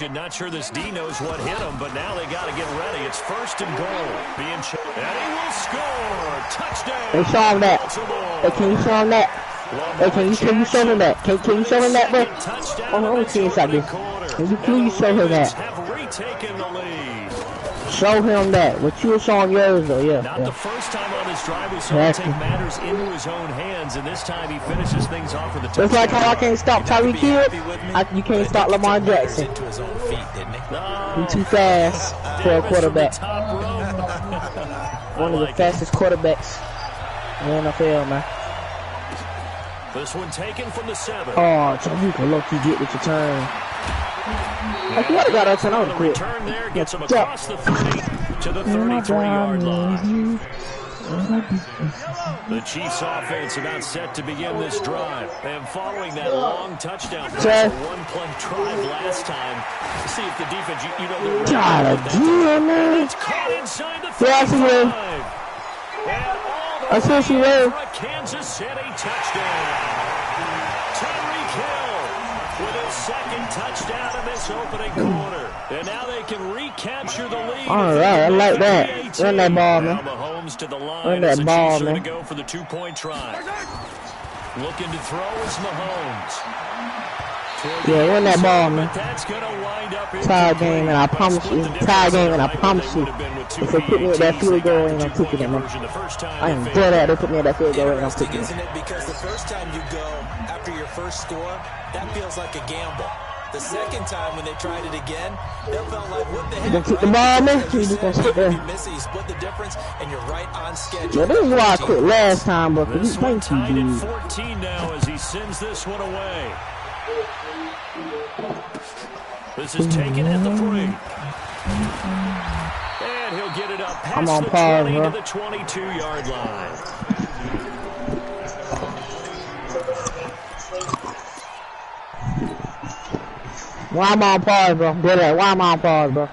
Not sure this D knows what hit him, but now they got to get ready. It's 1st and goal. And he will score. Touchdown. They show him that. Hey, can you show him that? Hey, can you show him that? Can you show him that, bro? On the other team like this. Can you please show him that? Show him that. What you were showing yours, though, yeah. Not the first time on this drive we saw him take matters into his own hands, and this time he finishes things off with a touchdown. It's like how I can't stop Tyreek Hill, you can't stop Lamar Jackson. He's too fast for a quarterback. One of the fastest quarterbacks in the NFL, man. This one taken from the 7. Oh, so you can look, you get with your turn. Like, you got us and I would quit. Return there gets him across the 30 to the 33-yard line. The Chiefs offense about set to begin this drive. And following that long touchdown, one-play drive last time. See if the defense, God, again, man. It's caught inside the 35. Yes, he will. I said she will. Kansas City touchdown. Tyreek Hill with his 2nd touchdown in this opening quarter. And now they can recapture the lead. All right, I like that. Run that ball, man. Mahomes to the line. Run that ball, man. To go for the 2-point try. Looking to throw is Mahomes. Yeah, run that ball, man. That's going to wind up tie game, and I promise you, tie game, and I promise you, if they put me at that field goal, and I'm taking it, man. I am dead at they put me at that field goal, and I'm taking it. Isn't it? Because the first time you go after your first score, that feels like a gamble. The second time when they tried it again, that felt like what the heck. You gonna keep the ball, man? You just gonna sit there. You split the difference, and you're right on schedule. Yeah, this is why I quit last time, but you thank you, dude. 14 now as he sends this one away. This is taken at the 3. And he'll get it up past the 20 to the 22-yard line. Why am I on pause, bro? Why am I on pause, bro?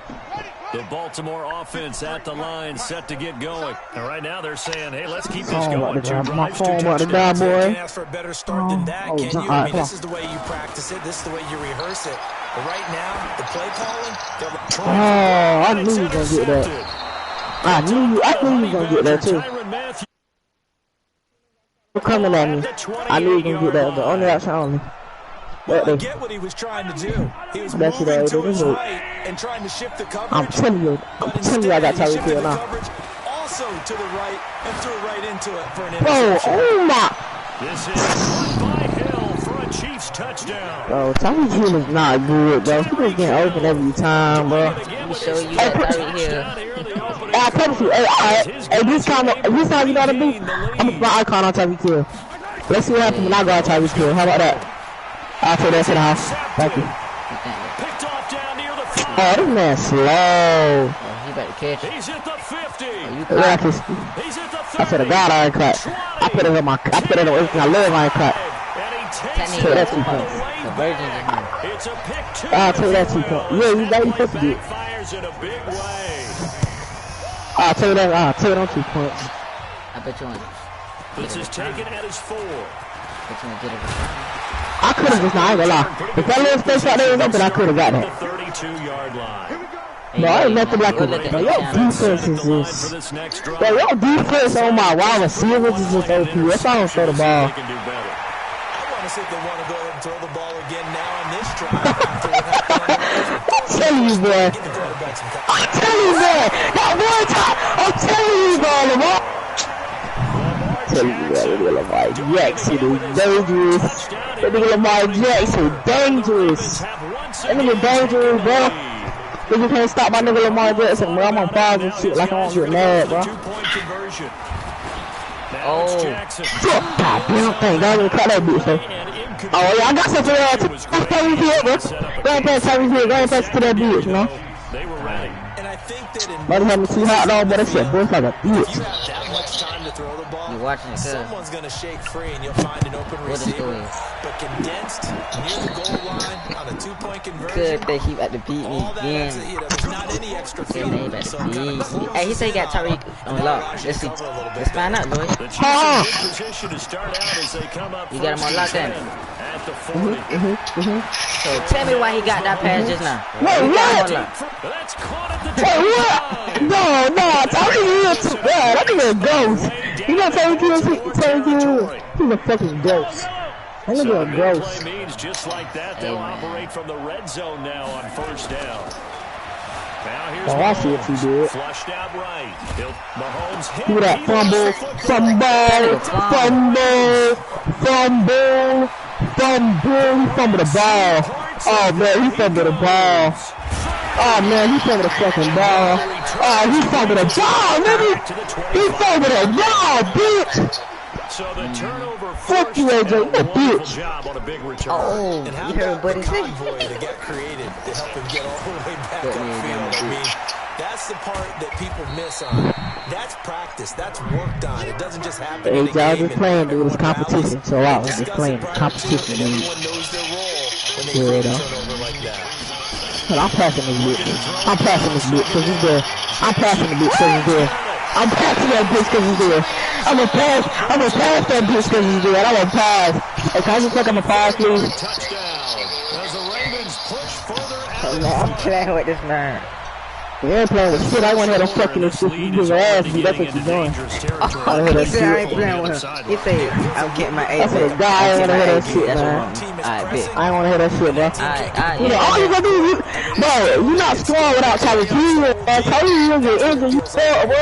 The Baltimore offense at the line, set to get going. And right now they're saying, hey, let's keep this going. My phone about to die, boy. Ask for a better start than that, can you? I mean, this is the way you practice it. This is the way you rehearse it. But right now, the play calling. I knew you were going to get that. I knew you were going to get that, too. You're coming at me. I knew you were going to get that, but on the outside only. Well, I get what he was trying to do. He was moving to his right and trying to shift the coverage. I'm telling you, I got Tyreek Hill now. Also to the right and threw right into it for an interception. Oh my! This is caught by Hill for a Chiefs touchdown. Bro, Tyreek Hill is not good, bro. He was getting open every time, bro. Let me show you that Tyreek Hill. I promise you, hey, this time, you know what I do? I'm gonna put my icon on Tyreek Hill. Let's see what happens when I go on Tyreek Hill. How about that? I'll take that to the house. Thank you. Oh, this man slow. He better catch it. He's at the 50. I said, God, I ain't cut. I put it on everything I love, I ain't cut. Take that 2 points. The virgins in here. I'll take that 2 points. Yeah, you know you supposed to do it. I'll take that on 2 points. I bet you want it. This is taken at his 4. Bet you want to get it. I could have just not, I ain't gonna lie. If that little space out there was open, I could have got that. 32-yard line. Bro, I ain't nothing like it. Bro, your defense is just... Bro, your defense on my wide receivers is just OP. That's why I don't throw the ball. I want to see if they want to go ahead and throw the ball again now in this drive. I'm telling you, boy. I'm telling you, boy. That one time, I'm telling you, bro, Lamar. Tell you, bro, Lamar Jackson is dangerous. That nigga Lamar Jackson dangerous. That nigga dangerous, bro. Nigga can't stop my nigga Lamar Jackson, bro. I'm on pause and shit like I won't get mad, bro. Oh. God damn thing. Don't even cut that bitch, though. Oh, yeah, I got something else. Go ahead, bro. Go ahead, pass Tyreek Hill. Go ahead, pass to that bitch, you know. They were ready. And I think that in Buddy had me too hot, though, but that shit broke like a bitch. you have that much time to throw the ball, You're watching it, someone's going to shake free and you'll find an open receiver. But condensed near the goal line on a 2-point conversion. Good, they keep at the beat me again. There's not any extra field. Hey, he said he got Tyreek on lock. Let's see. Let's find out, boy. The Chiefs in good position to start out as they come up. You got him on lock then. at the 40. So tell me why he got that pass just now. Wait, what? That's caught at the Wait, what? No, Tyreek Hill too bad. That nigga a ghost. You know Tyreek Hill? He's a fucking ghost. That nigga a ghost. Play means just like that, they'll operate from the red zone now on first down. Now here's Oh, I see what he did. Flushed out right. Mahomes hit. Look at that fumble. He fumbled the ball. Oh man, he fumbled the ball. Oh man, he fumbled the fucking ball. Oh, he fumbled the ball, nigga. He fumbled the ball, bitch. So the turnover Fuck you, AJ, you a bitch. job on a big return. Oh, And how you heard about what he the said? convoy that got created to help him get all the way back upfield? I mean, that's the part that people miss on. That's practice. That's worked on. It doesn't just happen in a Hey, y'all game. just playing, dude. It's competition. So I was just playing competition, dude. Everyone knows their role when they create a turnover like that. But I'm passing this bitch. I'm passing this bitch because he's there. I'm passing the bitch because he's there. I'm passing that bitch because he's there. I'm gonna pass that bitch because he's there. I'm gonna pass. Hey, can I just look at my pass, please? Touchdown. As the Ravens push further out. Man, I'm playing with this man. You ain't playing with shit. I want to hear them fucking this shit. You get your ass beat. That's what you're doing. I want to hear He that said I ain't shit. playing with him. He said I'm getting my That's A. what a guy. I want to hear that shit, man. Alright, bet. I ain't want to hear that shit, bro. Alright, You know, all you gonna do is, bro, you're not scoring without Tyreek Hill. Tyreek Hill get injured, you score, bro.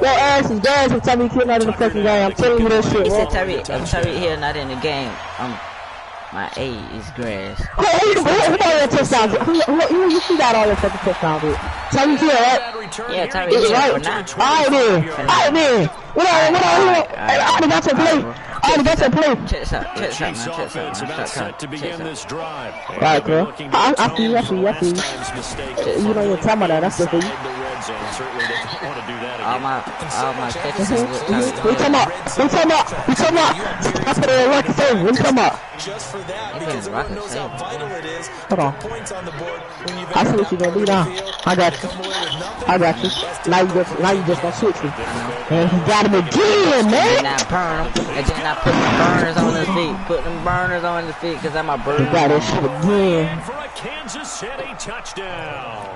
Your ass is gas if Tyreek Hill not in the fucking game. I'm telling you that shit, He bro. said Tyreek Hill not in the game. My A is grass. Who all your touchdowns? Who got all your fucking touchdowns with? Tyreek Hill, right? Yeah, Tyreek It's Hill right. for now. Alright then. What I got your play. I got your play. Check this out, The Chiefs man. offense about set to begin this drive. Right, bro. I feel you. You know you're talking about that. That's good for you. Certainly doesn't want to do that All again. my catches is with Tyreek. What you talking about? That's what they're lucky for. What you talking about? Just for that, because everyone knows how vital it is to Hold on. put points on the board when you've I see what you gonna do now. I got you. Now you just gonna switch me. And he got him again, man. And I burn them. And then I put them burners on his feet. Put them burners on his feet because I'm a bird. He got that shit again. And for a Kansas City touchdown.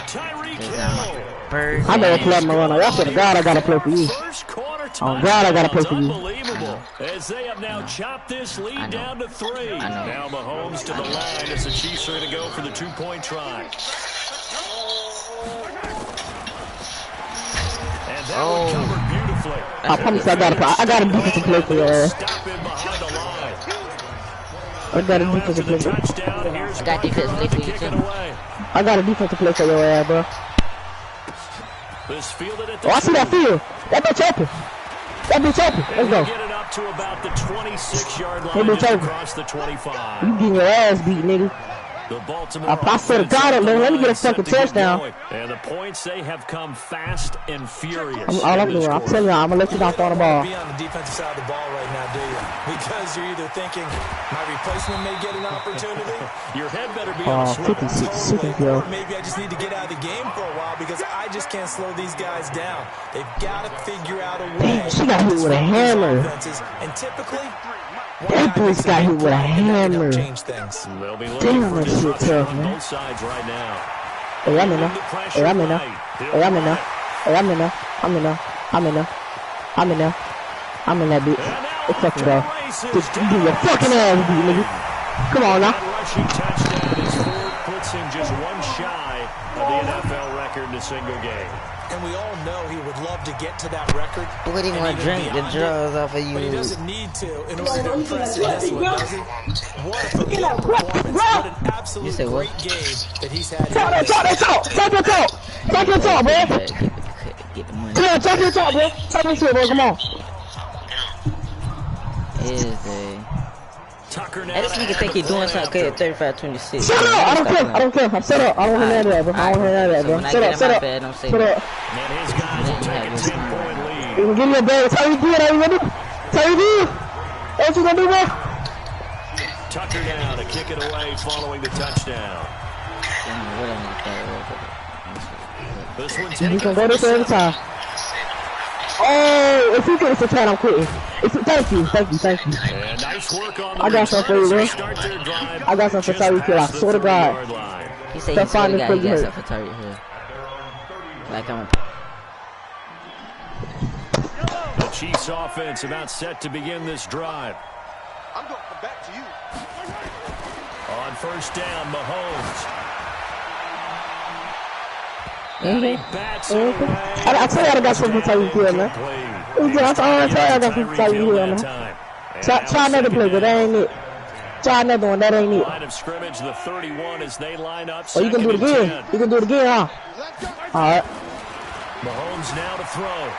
Tyreek Hill. Bird. I never played my runner. I swear to God, I gotta play for you. First quarter Oh God, I gotta play for you. Unbelievable. As they have now chopped this lead down to 3. Now Mahomes to the line as the Chiefs are going to go for the 2-point try. And that one covered beautifully. I promise I got a defensive play for your ass. Stop in behind the line. I got a defensive play. Touchdown. Here's Got defense play for you kick it too. away. I got a defensive play for your ass, bro. This fielded at the Oh, I see that field. That bitch open. Let's go. Get it up to about the 26-yard Hey, line bitch, just over. across the 25. You getting your ass beat, nigga. The Baltimore I swear to God, let me get a fucking touchdown. And the points, they have come fast and furious. All I'm doing, I'm telling you, I'm gonna let you down on the ball. Be on the defensive side of the ball right now, do you? Because you're either thinking my replacement may get an opportunity. Your head better be on Oh, the swivel. 56 seconds, yo. Or maybe I just need to get out of the game for a while because I just can't slow these guys down. They've got to figure out a way. Damn, she got hit with a hammer. And typically, That bitch got hit with a hammer. change things. They'll be looking Damn, for that shit disruption tough, on man. both sides right now. Hey, I'm in there. Hey, I'm in there. Hey, I'm in there. Hey, I'm in there. I'm in there. I'm in there. I'm in there. I'm in that bitch. Let's fucking go. Just do your fucking ass beat, nigga. Come on now. That rushing touchdown is Ford puts him just one shy of the NFL record in a single game. And we all know he would love to get to that record. What do you want to drink the drugs off of But he you? doesn't need to in order to impress in this one, does he? What a phenomenal performance. What an absolute You say what? great game that he's had. Talk, bro. Get the money. Come on, talk, bro. Talk your shit, bro. Come on. Is a... Tucker now. Hey, this nigga think he doing something good at 35-26. Shut up. I don't care. I'm set up. I don't want to hear that, bro. I don't want to hear that, bro. Shut up. And his guys will take a 10-point lead. You can give me a bag. That's how you do it. That's what you gonna do, bro? Tucker now to kick it away following the touchdown. This one You taken can go this every time. Oh, if you get a 10, I'm quitting. Thank you. And nice work on the I got something for you, bro. start their drive. I got something for Tyreek Hill. I swear to God. He said he swear to God he got something for Tyreek Hill. Like I'm. The Chiefs offense about set to begin this drive. I'm going to come back to you. On first down, Mahomes. I tell you I got something for Tyreek Hill, man. I tell you I got something for Tyreek Hill, man. Try another play, but that ain't it. Try another one, that ain't it. Line of scrimmage, the 31 as they line up. Oh, you can do it again. You can do it again, huh? All right. Mahomes now to throw.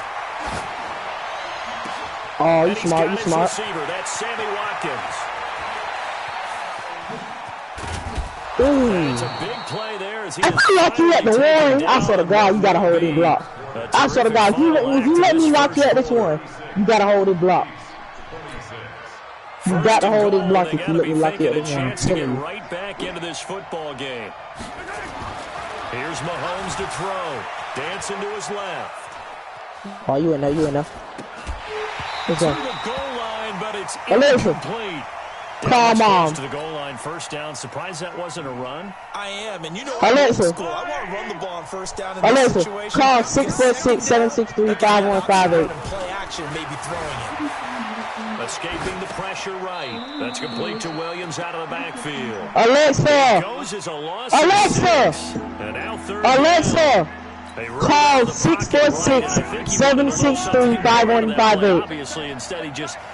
Oh, you smart, you smart. Receiver. That's Sammy Watkins. Ooh. It's a big play there. As he I feel like you at the one. I swear to God, you gotta hold it block. I swear to God, if you let me lock you at this one, you gotta hold it block. You got to hold this block if you let me lock it at this one. To get right back into this football game. Here's Mahomes to throw. Dancing to his left. Oh, you in there, you in there. What's to up? the goal line, but it's Alexa, incomplete. come on. To the goal line, first down. Surprised that wasn't a run. I am, and you know Alexa, I want to run the ball on first down in this Alexa, situation. call 646-763-5158. Play action, maybe throwing it. Escaping the pressure right. That's complete to Williams out of the backfield. Alexa, Goes as a loss. Alexa, and now third Alexa, call 646-763-5158. Obviously, instead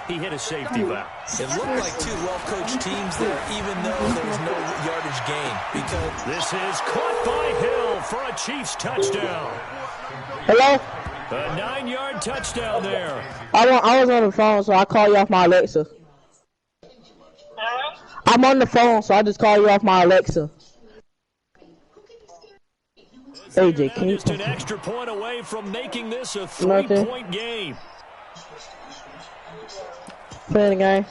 he hit a safety valve. It looked like two well-coached teams there, even though there was no yardage gain. Because this is caught by Hill for a Chiefs touchdown. Hello? A 9-yard touchdown there. I was on the phone, so I call you off my Alexa. I'm on the phone, so I just call you off my Alexa. AJ, can you... Just an extra point away from making this a 3-point game. Playing the game.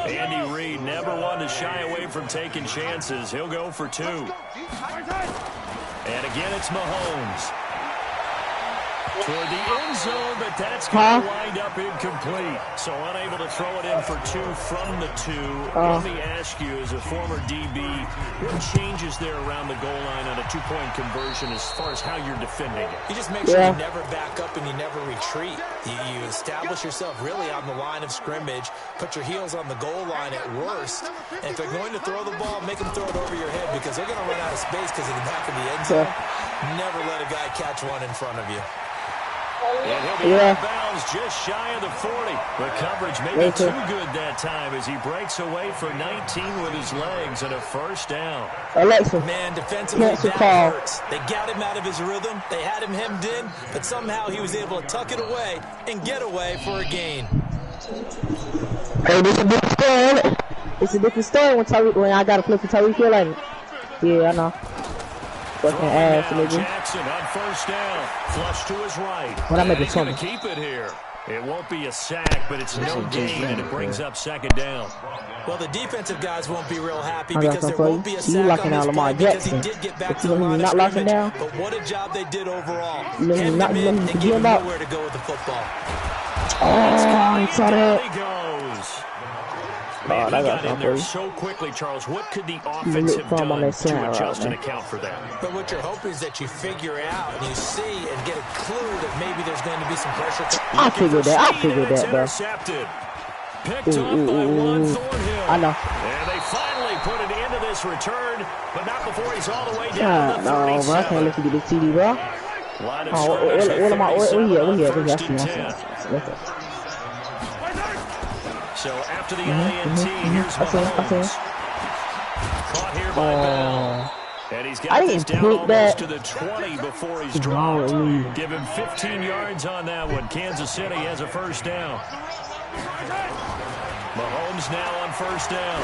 Andy Reid never one to shy away from taking chances. He'll go for 2. And again, it's Mahomes. Toward the end zone, but that's going to wind up incomplete. So unable to throw it in for 2 from the 2. Let me ask you, as a former DB, what changes there around the goal line on a 2-point conversion as far as how you're defending it? You just make sure you never back up and you never retreat. You establish yourself really on the line of scrimmage, put your heels on the goal line at worst, and if they're going to throw the ball, make them throw it over your head because they're going to run out of space because of the back of the end zone. Never let a guy catch one in front of you. And he'll be out of bounds just shy of the 40. The coverage maybe too good that time as he breaks away for 19 with his legs and a first down. Alexa, man, defensively that hurts. They got him out of his rhythm. They had him hemmed in, but somehow he was able to tuck it away and get away for a gain. Hey, this is a different story. It's a different story when I got to flip for Tyreek Hill. Yeah, I know. Fucking ass, nigga. Jackson on first down, flush to his right. When I make a trouble, keep it here. It won't be a sack, but it's no gain, and it brings up second down. Well, the defensive guys won't be real happy because there won't be a sack on this play because he did get back to the line of scrimmage. But what a job they did overall. Hemmed him in and gave him nowhere to go with the football. I saw that. Man, he got in there so quickly, Charles. What could the offense have done to adjust and account for that? But what you're hoping is that you figure out and you see and get a clue that maybe there's going to be some pressure. I figured that, bro. Intercepted. Picked off by one Thornhill. I know. And they finally put an end to this return, but not before he's all the way down to the 37. No, bro, I can't let you get the CD, bro. Line of scrimmage, So after the INT, here's Mahomes. Caught here by Bell. And he's got this down almost to the 20 before he's dropped. Give him 15 yards on that one. Kansas City has a first down. Mahomes now on first down.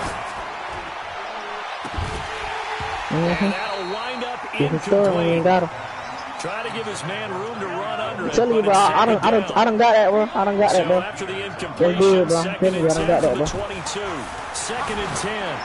And that'll wind up incomplete. Trying to give his man room to run under it. I'm telling you, bro, I done got that, bro. I done got that, bro. After the incompletion, second and 10 to the 22. Second and 10.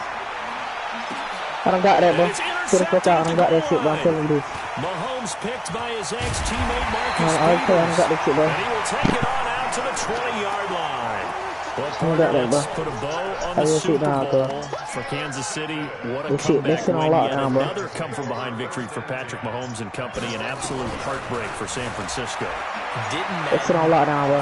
I don't got that, bro. Get the fuck out. I don't got that shit, bro. I'm telling you. Mahomes picked by his ex-teammate Marcus I don't got that shit, bro. and he will take it on out to the 20-yard line. Well, I don't got that, bro. put a bow on the Super Bowl for Kansas City. What a comeback win. Yet another come-from-behind victory for Patrick Mahomes and company. An absolute heartbreak for San Francisco. Let's sit on lockdown, bro.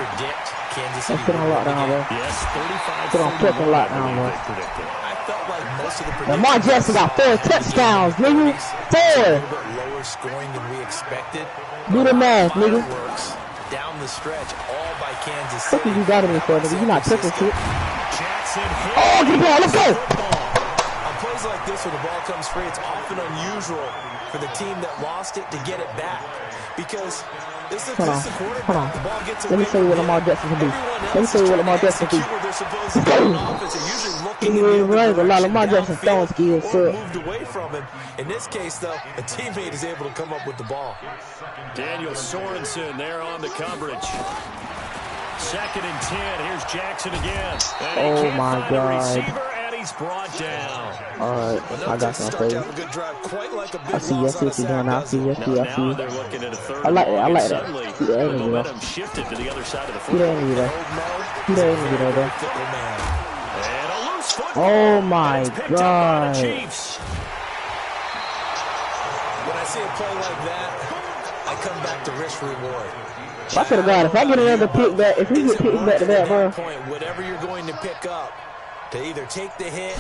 Kansas Let's sit on lockdown, bro. Yes, 35. Sit on fucking lockdown, bro. I felt like most of the Lamar Jackson got 4 touchdowns, nigga. 4. Lower scoring than we expected. Do the math, nigga. Down the stretch, all by Kansas What City. you got me for, nigga? You not tripping shit. Jackson hit. Oh, get down, let's go. On plays like this, when the ball comes free, it's often unusual for the team that lost it to get it back. Because this is a quarterback. Hold on. The ball gets Let me show you what Lamar Jackson can do. Let me show you what Lamar Jackson can do. Lamar Jackson throwing skills, so. Moved away from him. In this case, though, a teammate is able to come up with the ball. Daniel Sorensen there on the coverage. 2nd and 10. Here's Jackson again. Oh my God. And he's brought down. All right, I got some for you. I see what you're doing. I see. Now they're looking at a third. I like that. Suddenly, See the enemy, bro. momentum shifted to the other side of the See the football. enemy, bro. See the enemy, bro. And a loose football. Oh my It's picked up by the God. Chiefs. When I see a play like that, I come back to risk reward. I could have got it. If I get another pick back, if we get picks back to back, bro. Whatever you're going to pick up, to either take the hit.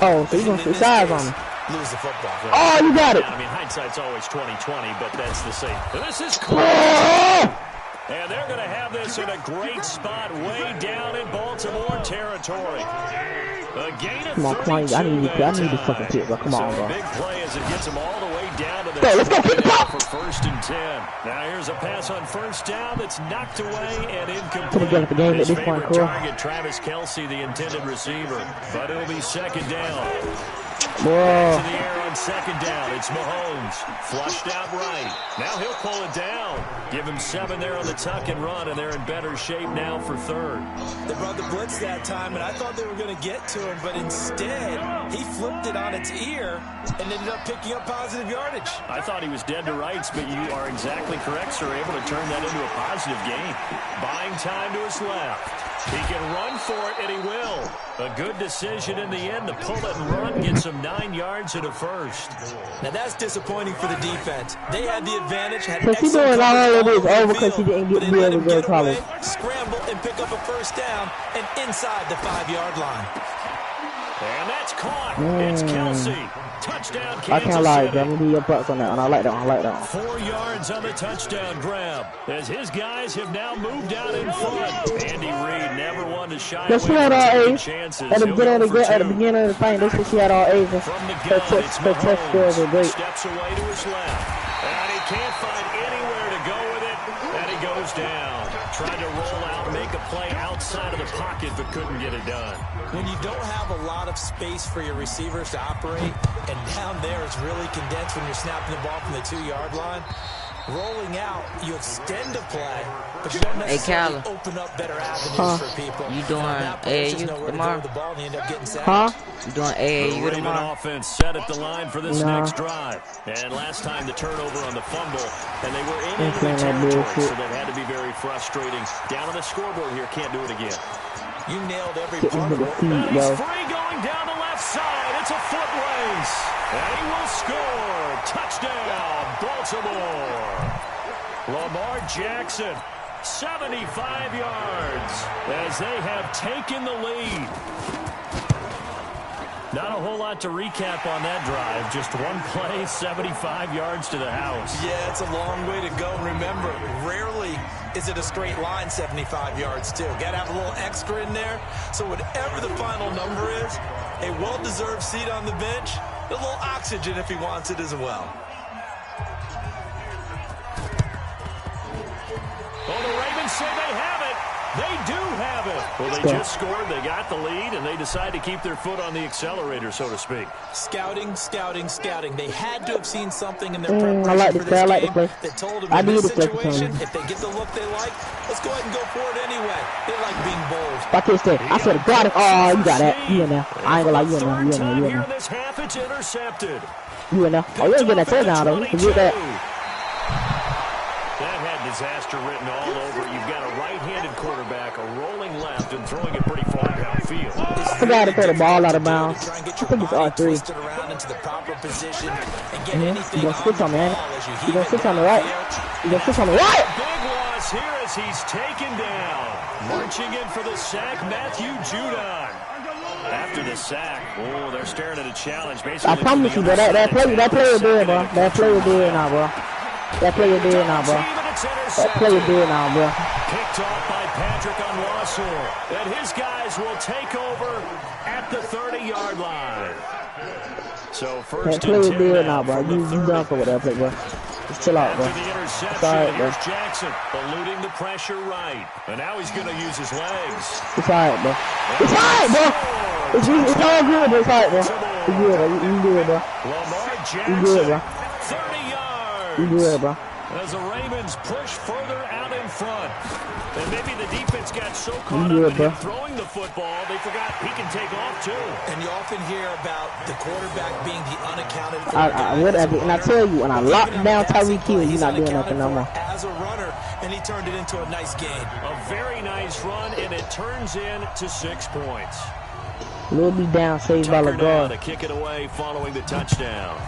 Oh, so you're going to switch sides on me. Lose the football. Oh, you got it. I mean, hindsight's always 20/20, but that's the same. This is close. Oh! And they're going to have this in a great spot way down in Baltimore territory. A gain of Come on. I need this fucking pick, bro. Come on, so bro. a big play as it gets them all the way down to the Let's go, pick the ball. for 1st and 10. Now here's a pass on 1st down that's knocked away and incomplete. Could've got the game at His this point, favorite cool. target, Travis Kelce, the intended receiver. But it'll be 2nd down. Whoa. To the air on 2nd down. It's Mahomes. Flushed out right. Now he'll pull it down. Give him 7 there on the tuck and run, and they're in better shape now for 3rd. They brought the blitz that time, and I thought they were going to get to him, but instead, he flipped it on its ear and ended up picking up positive yardage. I thought he was dead to rights, but you are exactly correct, sir. Able to turn that into a positive gain. Buying time to his left. He can run for it, and he will. A good decision in the end to pull it and run, gets him 9 yards and a 1st. Now that's disappointing for the defense. They had the advantage, had Because he's excellent doing all coverage of this all over over the because he field, didn't but get they to be let able him to go get to college. away, scramble, and pick up a 1st down and inside the 5-yard line. And that's caught. It's Kelce. Touchdown, Kansas I can't lie, City. I'm going to give you a bucks on that one. I like that one. 4 yards on the touchdown grab as his guys have now moved out in front. Andy Reid never one to shy Let's away see from all taking A's. chances. At the He'll go for beginning of the thing, they said she had all A's. From the Her gun, it's test scores were Mahomes. great. Steps away to his left. And he can't find anywhere to go with it. And he goes down. Tried to roll out and make a play outside of the pocket, but couldn't get it done. When you don't have a lot of space for your receivers to operate, and down there it's really condensed when you're snapping the ball from the 2-yard line, rolling out, you extend a play, but you don't necessarily open up better avenues for people. You doing AAU tomorrow? The ball and you end up getting sacked. Huh? You doing The AAU Raven tomorrow? offense set at the line for this No. next drive. And last time the turnover on the fumble, and they were in Ain't enemy playing that territory, bullshit. so that had to be very frustrating. Down on the scoreboard here, can't do it again. You nailed every Getting part to of the it. feet, And he's bro. free going down the left side. It's a foot race. And he will score. Touchdown, Baltimore. Lamar Jackson, 75 yards as they have taken the lead. Not a whole lot to recap on that drive. Just one play, 75 yards to the house. Yeah, it's a long way to go. Remember, rarely is it a straight line 75 yards, too. Got to have a little extra in there. So whatever the final number is, a well-deserved seat on the bench, a little oxygen if he wants it as well. Oh, the Ravens say they have it. They do have it. Well, they just scored. They got the lead, and they decide to keep their foot on the accelerator, so to speak. Scouting, scouting, scouting. They had to have seen something in their preparation I like for this this play. game that told them in this situation, if they get the look they like, let's go ahead and go for it anyway. They like being bold. I can't stay. I swear to God. Oh, you got that. You in there. I ain't gonna lie. You in there. You in there. You in there. This half, it's intercepted. You in there. Oh, you ain't getting that touchdown, though. You can get that. That had disaster written all over it. You've got a right-handed quarterback, a rolling left, and throwing it pretty far downfield. I forgot to throw the ball out of bounds. I think it's R3. You gonna switch on me, ain't it? You gonna switch on the right? You gonna switch on the right? Big loss here as he's taken down. Marching in for the sack, Matthew Judon. After the sack, oh, they're staring at a challenge. Basically, I promise you, bro. That play is dead, bro. That play is dead now, bro. That play is dead now, bro. That play is dead now, bro. Picked off by Patrick on Wassor. And his guys will take over at the 30-yard line. So first that play is dead now, bro. You done for that play, bro. Just chill out, bro. After the interception, Sorry, bro. here's Jackson eluding the pressure right. And now he's going to use his legs. It's alright, bro. It's alright, bro. It's all good, bro. It's alright, bro. You good, bro. You good, bro. Lamar Jackson, You good, bro. 30 yards. You good, bro. As the Ravens push further out in front. And maybe the defense got so caught good, up in bro. him throwing the football, they forgot he can take off too. And you often hear about the quarterback being the unaccounted for. And I tell you, when I lock down Tyreek Hill, you're not doing nothing no more. As a runner, and he turned it into a nice gain. A very nice run, and it turns into 6 points. Little be down, saved by Tucker now LaGuard. to kick it away following the touchdown.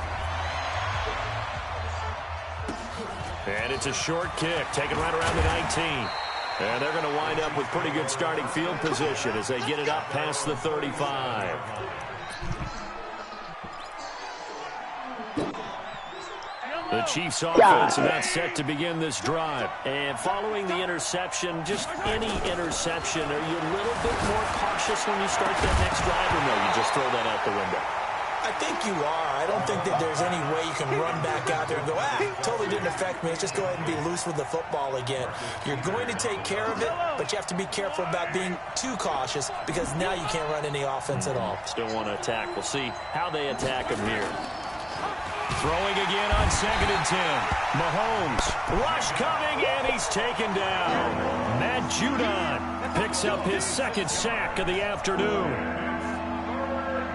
And it's a short kick, taken right around the 19. And they're going to wind up with pretty good starting field position as they get it up past the 35. The Chiefs offense about set to begin this drive. And following the interception, just any interception, are you a little bit more cautious when you start that next drive, or no, you just throw that out the window? I think you are. I don't think that there's any way you can run back out there and go, totally didn't affect me. Let's just go ahead and be loose with the football again. You're going to take care of it, but you have to be careful about being too cautious because now you can't run any offense at all. Still want to attack. We'll see how they attack him here. Throwing again on 2nd and 10. Mahomes, rush coming, and he's taken down. Matt Judon picks up his 2nd sack of the afternoon.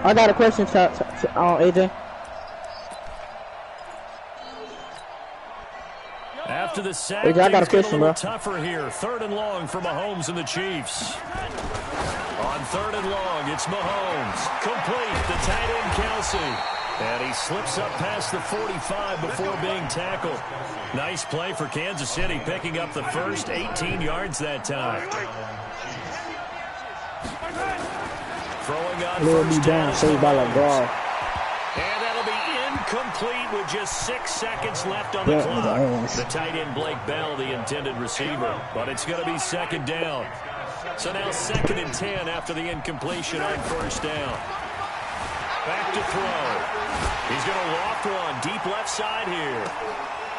I got a question AJ. After the sack, AJ, I got a question, bro. Tougher here. 3rd and long for Mahomes and the Chiefs. On 3rd and long, it's Mahomes. Complete. The tight end, Kelsey. And he slips up past the 45 before being tackled. Nice play for Kansas City, picking up the first 18 yards that time. Throwing on first down. Saved by LaGuard. And that'll be incomplete with just 6 seconds left on the clock. The tight end, Blake Bell, the intended receiver. But it's going to be 2nd down. So now 2nd and 10 after the incompletion on first down. Back to throw. He's going to loft one deep left side here.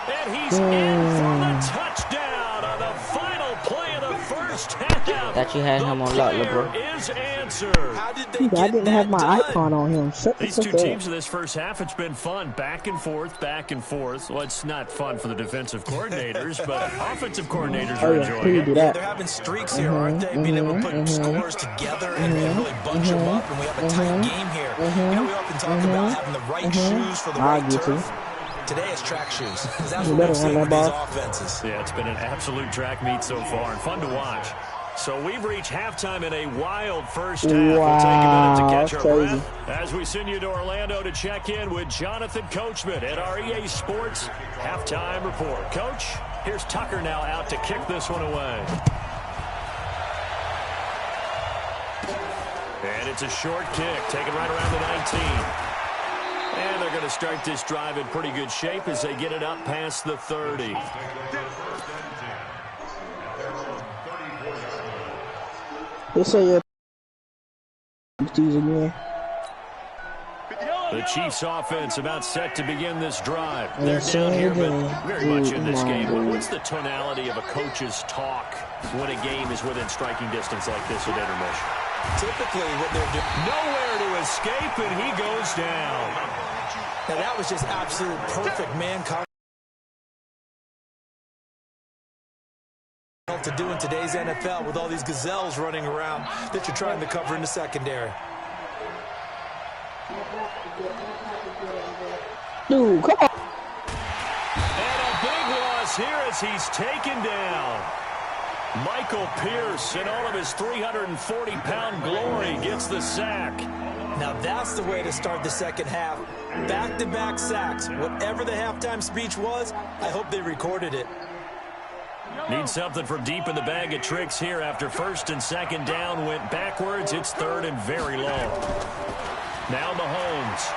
And he's in for the touchdown on the final play of the first half. That you had him on lock, bro. Is answered. How did they I didn't have my done? icon on him. These two teams in this first half, it's been fun. Back and forth, back and forth. Well, it's not fun for the defensive coordinators, but offensive coordinators are enjoying it. Yeah, they're having streaks here, aren't they? Being able to put scores together and really bunch them up, and we have a tight game here. You know, we often talk about having the right shoes for the right turf. Today it's track shoes. That's what we've seen with these offenses. Yeah, it's been an absolute track meet so far and fun to watch. So we've reached halftime in a wild first half. We'll take a minute to catch our breath as we send you to Orlando to check in with Jonathan Coachman at our EA Sports Halftime Report. Coach, here's Tucker now out to kick this one away. And it's a short kick, taken right around the 19. And they're going to start this drive in pretty good shape as they get it up past the 30. They say you're again. The Chiefs offense about set to begin this drive. They're down here, but very much in this game. What's the tonality of a coach's talk when a game is within striking distance like this at intermission? Typically what they're doing. Nowhere to escape, and he goes down. Now that was just absolute perfect man coverage to do in today's NFL with all these gazelles running around that you're trying to cover in the secondary. Dude, come on. And a big loss here as he's taken down. Michael Pierce, in all of his 340-pound glory, gets the sack. Now that's the way to start the second half. Back-to-back sacks. Whatever the halftime speech was, I hope they recorded it. Need something from deep in the bag of tricks here after first and second down went backwards. It's third and very long. Now Mahomes.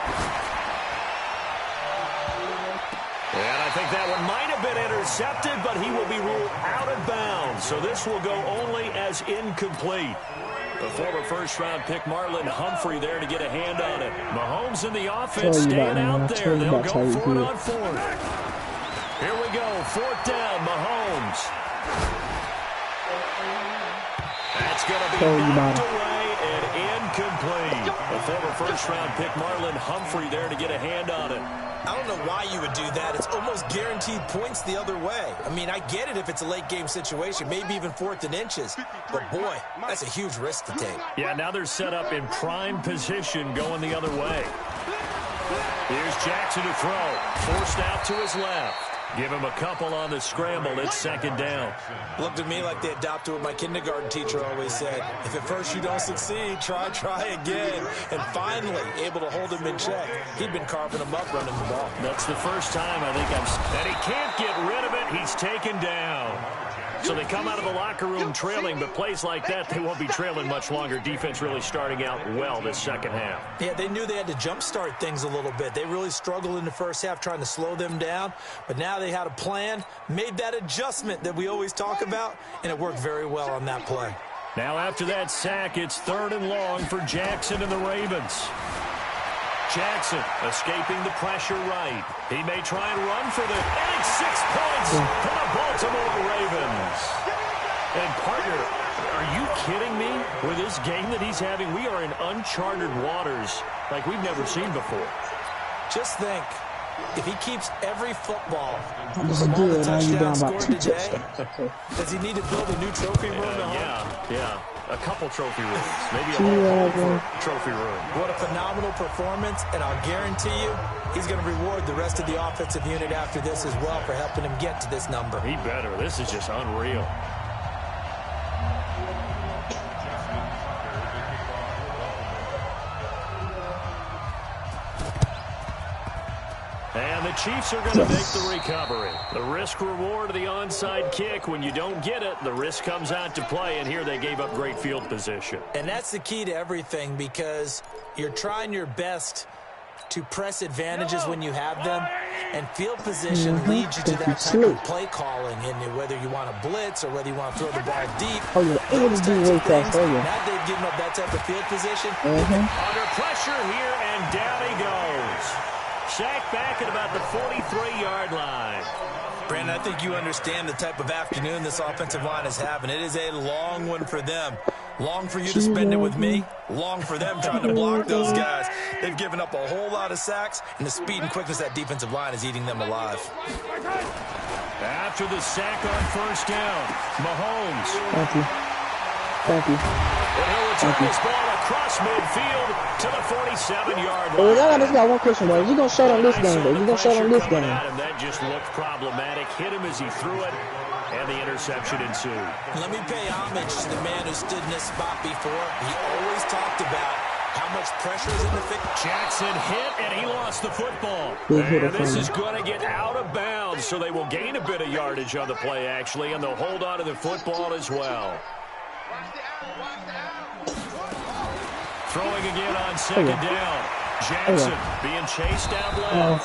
And I think that one might have been intercepted, but he will be ruled out of bounds. So this will go only as incomplete. The former first-round pick, Marlon Humphrey, there to get a hand on it. Mahomes in the offense staying out there. They'll go for it on fourth. Here we go, fourth down, Mahomes. That's going to be knocked away and incomplete. The former first-round pick, Marlon Humphrey, there to get a hand on it. I don't know why you would do that. It's almost guaranteed points the other way. I mean, I get it if it's a late-game situation, maybe even fourth and inches. But, boy, that's a huge risk to take. Yeah, now they're set up in prime position going the other way. Here's Jackson to throw. Forced out to his left. Give him a couple on the scramble. It's second down. Looked at me like they adopted what my kindergarten teacher always said. If at first you don't succeed, try again. And finally, able to hold him in check. He'd been carving him up running the ball. That's the first time I think and he can't get rid of it. He's taken down. So they come out of the locker room trailing, but plays like that, they won't be trailing much longer. Defense really starting out well this second half. Yeah, they knew they had to jumpstart things a little bit. They really struggled in the first half trying to slow them down, but now they had a plan, made that adjustment that we always talk about, and it worked very well on that play. Now after that sack, it's third and long for Jackson and the Ravens. Jackson escaping the pressure right. He may try and run for the 6 points for the Baltimore Ravens. And partner, are you kidding me? With this game that he's having, we are in uncharted waters like we've never seen before. Just think, if he keeps every football I'm from all the good. Now you down touchdowns about scored 2 today, touchdowns. does he need to build a new trophy room at home? Yeah. A couple trophy rooms. Maybe a whole trophy room. What a phenomenal performance, and I'll guarantee you he's going to reward the rest of the offensive unit after this as well for helping him get to this number. He better. This is just unreal. And the Chiefs are going to make the recovery. The risk-reward of the onside kick. When you don't get it, the risk comes out to play, and here they gave up great field position. And that's the key to everything, because you're trying your best to press advantages when you have them, and field position leads you to that type of play calling, and whether you want to blitz or whether you want to throw the ball deep. Oh, yeah. It was way fast. Oh, yeah. Now they've given up that type of field position. Under pressure here, and down he goes. Sacked back at about the 43-yard line. Brandon, I think you understand the type of afternoon this offensive line is having. It is a long one for them. Long for you to spend it with me. Long for them trying to block those guys. They've given up a whole lot of sacks, and the speed and quickness of that defensive line is eating them alive. After the sack on first down, Mahomes. Thank you. Thank you. And he'll return this ball across midfield to the 47-yard line. Hey, I just got one question, boy. You gonna shut on this game, though? You gonna shut on this game? And that just looked problematic. Hit him as he threw it, and the interception ensued. Let me pay homage to the man who stood in this spot before. He always talked about how much pressure is in the thick. Jackson hit, and he lost the football. And this is going to get out of bounds, so they will gain a bit of yardage on the play, actually, and they'll hold on to the football as well. Throwing again on second down. Jackson being chased out left.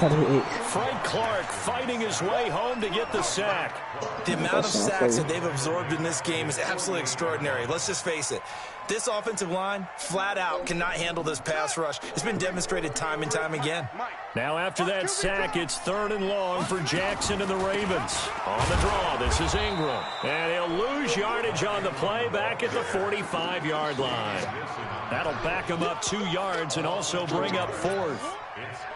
Frank Clark fighting his way home to get the sack. The amount of sacks that they've absorbed in this game is absolutely extraordinary. Let's just face it. This offensive line, flat out, cannot handle this pass rush. It's been demonstrated time and time again. Now after that sack, it's 3rd and long for Jackson and the Ravens. On the draw, this is Ingram. And he'll lose yardage on the play back at the 45-yard line. That'll back him up 2 yards and also bring up 4th.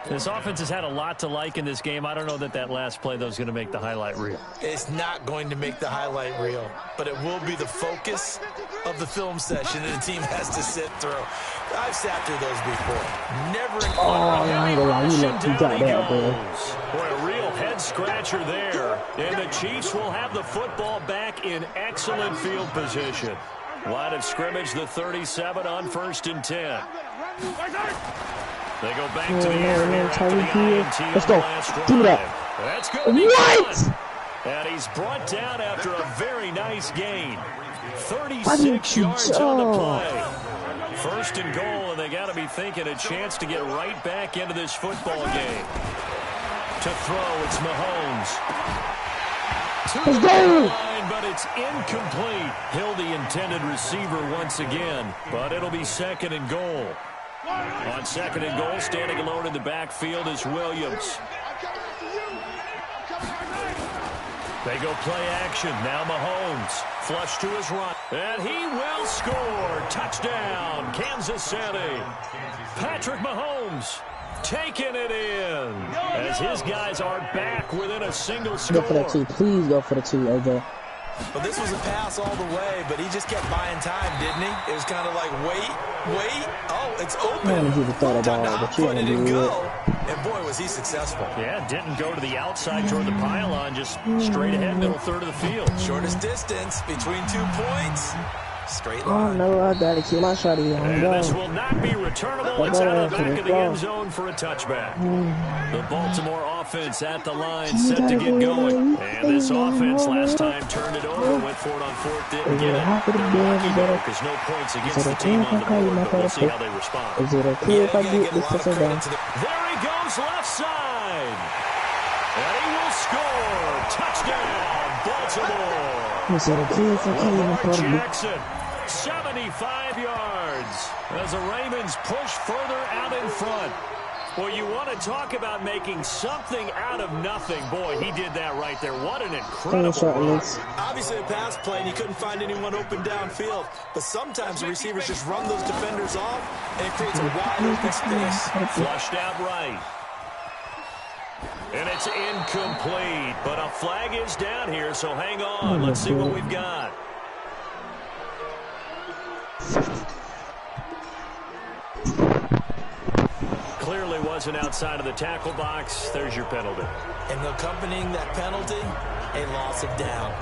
This offense has had a lot to like in this game. I don't know that last play, though, is going to make the highlight reel. It's not going to make the highlight reel, but it will be the focus of the film session that the team has to sit through. I've sat through those before. Never in you got that, bro. Boy, a real head-scratcher there. And the Chiefs will have the football back in excellent field position. Line of scrimmage, the 37 on 1st and 10. They go back to the air here after the INT. Let's go. Give me that. That's good. What? And he's brought down after a very nice gain. 36 yards on the play. 1st and goal, and they got to be thinking a chance to get right back into this football game. To throw, it's Mahomes. To the line, but it's incomplete. Hill, the intended receiver once again, but it'll be 2nd and goal. On 2nd and goal, standing alone in the backfield is Williams. They go play action. Now Mahomes. Flush to his right. And he will score. Touchdown, Kansas City. Patrick Mahomes taking it in. As his guys are back within a single score. Go for the 2. Please go for the 2, AJ. Well, this was a pass all the way, but he just kept buying time, didn't he? It was kind of like, wait. Oh, it's open. I want to throw the ball, but you want to do it. And boy, was he successful. Yeah, didn't go to the outside toward the pylon, just straight ahead, middle third of the field. Shortest distance between 2 points. Straight Oh, line. no, I got to keep my shot here. And this will not be returnable. It's out of the back of the end zone for a touchback. The Baltimore offense at the line, set to get going. And this offense last time turned it over, went for it on 4th, didn't get it. They're lucky, though, because no points against the team on the board, but we'll see how they respond. Is it okay if I get this person down? There he goes, left side. And he will score. Touchdown, Baltimore. Is it okay if I Lamar Jackson, 75 yards. As the Ravens push further out in front. Well, you want to talk about making something out of nothing. Boy, he did that right there. What an incredible run. Obviously a pass play, and he couldn't find anyone open downfield. But sometimes the receivers just run those defenders off, and it creates a wide open space. Flushed out right. And it's incomplete. But a flag is down here, so hang on. Let's see what we've got. Clearly wasn't outside of the tackle box. There's your penalty. And accompanying that penalty, a loss of down.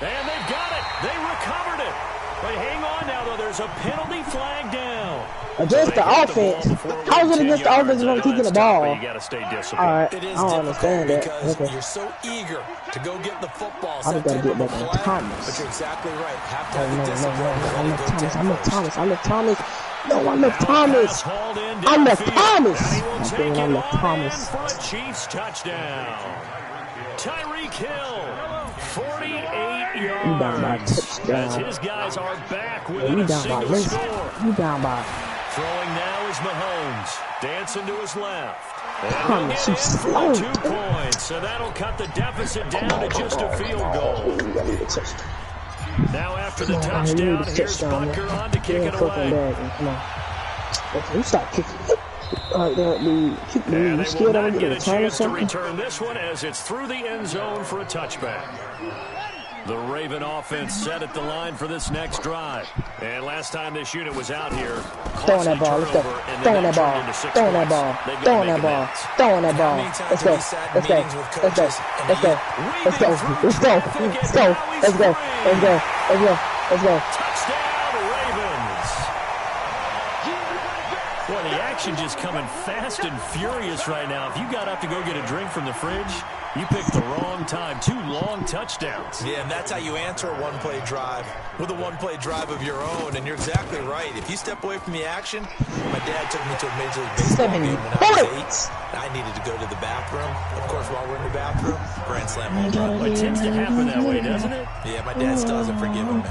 And they've got it. They recovered it. But hang on now, though. There's a penalty flag down. Against the offense. How is it against the offense when I'm keeping the ball? You got to stay disciplined. All right. It is I don't understand that. because Okay. you're so eager to go get the football. I just got to get back on Thomas. But you're exactly right. Have to Oh, have the discipline. I left Thomas. I left Thomas. Thomas. I left Thomas. No, I left Thomas. I left Thomas. I'm saying I left Thomas. For a Chiefs touchdown. Tyreek Hill, 48 yards. You down by a touchdown. As his guys are back within You a down by single less. score. You down by. Throwing now is Mahomes. Dancing to his left. And he'll Thomas, get you in for slow. 2 points. So that'll cut the deficit down to just a field goal. Now after the touchdown, here's Butker on to kick it away. Come on. Okay, you stop kicking. Alright, dude. And You they scared will I'm not gonna get get a a turn or chance to something? return this one as it's through the end zone for a touchback. The Raven offense set at the line for this next drive. And last time this unit was out here, Throwing that ball, let's go. Throwing that ball. Throwing that ball. Throwing that ball. Throwing that ball. Let's go. Let's go. Let's go. Let's go. Let's go. Let's go. Let's go. Let's go. Let's go. Let's go. Let's go. Touchdown, Ravens. Well, the action just coming fast and furious right now. If you got up to go get a drink from the fridge, you picked the wrong time. 2 long touchdowns. Yeah, and that's how you answer a one-play drive with a one-play drive of your own. And you're exactly right. If you step away from the action, my dad took me to a Major League Baseball game when I was 8. I needed to go to the bathroom. Of course, while we're in the bathroom, grand slam home run. It tends to happen that way, doesn't it? Yeah, my dad still hasn't forgiven me.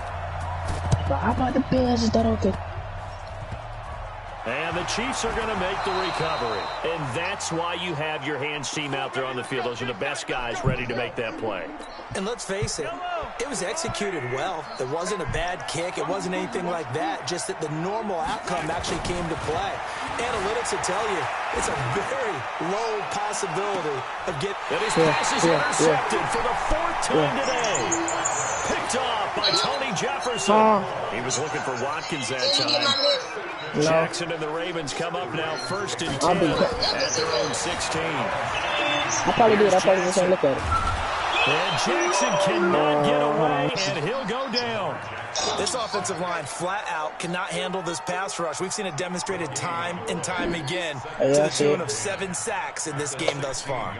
But how about the Bears? Is that okay? And the Chiefs are going to make the recovery. And that's why you have your hands team out there on the field. Those are the best guys ready to make that play. And let's face it, it was executed well. It wasn't a bad kick. It wasn't anything like that. Just that the normal outcome actually came to play. Analytics will tell you it's a very low possibility of getting... And his pass is intercepted for the 4th time today. Picked off by Tony Jefferson. He was looking for Watkins that time. No. Jackson and the Ravens come up now 1st and 10 at their own 16. I probably did. I probably just ain't look at it. And Jackson cannot get away, and he'll go down. This offensive line flat out cannot handle this pass rush. We've seen it demonstrated time and time again to the tune of 7 sacks in this game thus far.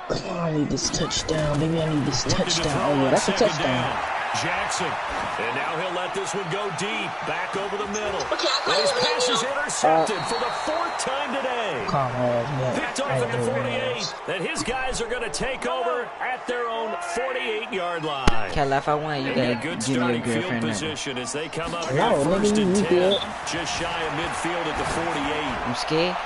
Come on, I need this touchdown, baby. I need this touchdown. Oh, yeah, that's a touchdown. Jackson, and now he'll let this one go deep, back over the middle. And his pass is intercepted for the 4th time today. Come on, man. Picked off at the 48, and his guys are going to take over at their own 48-yard line. Cal, if I want you a to good give me starting a field girlfriend. position as they come up here No, 1st and 10, good. just shy of midfield at the 48. You scared?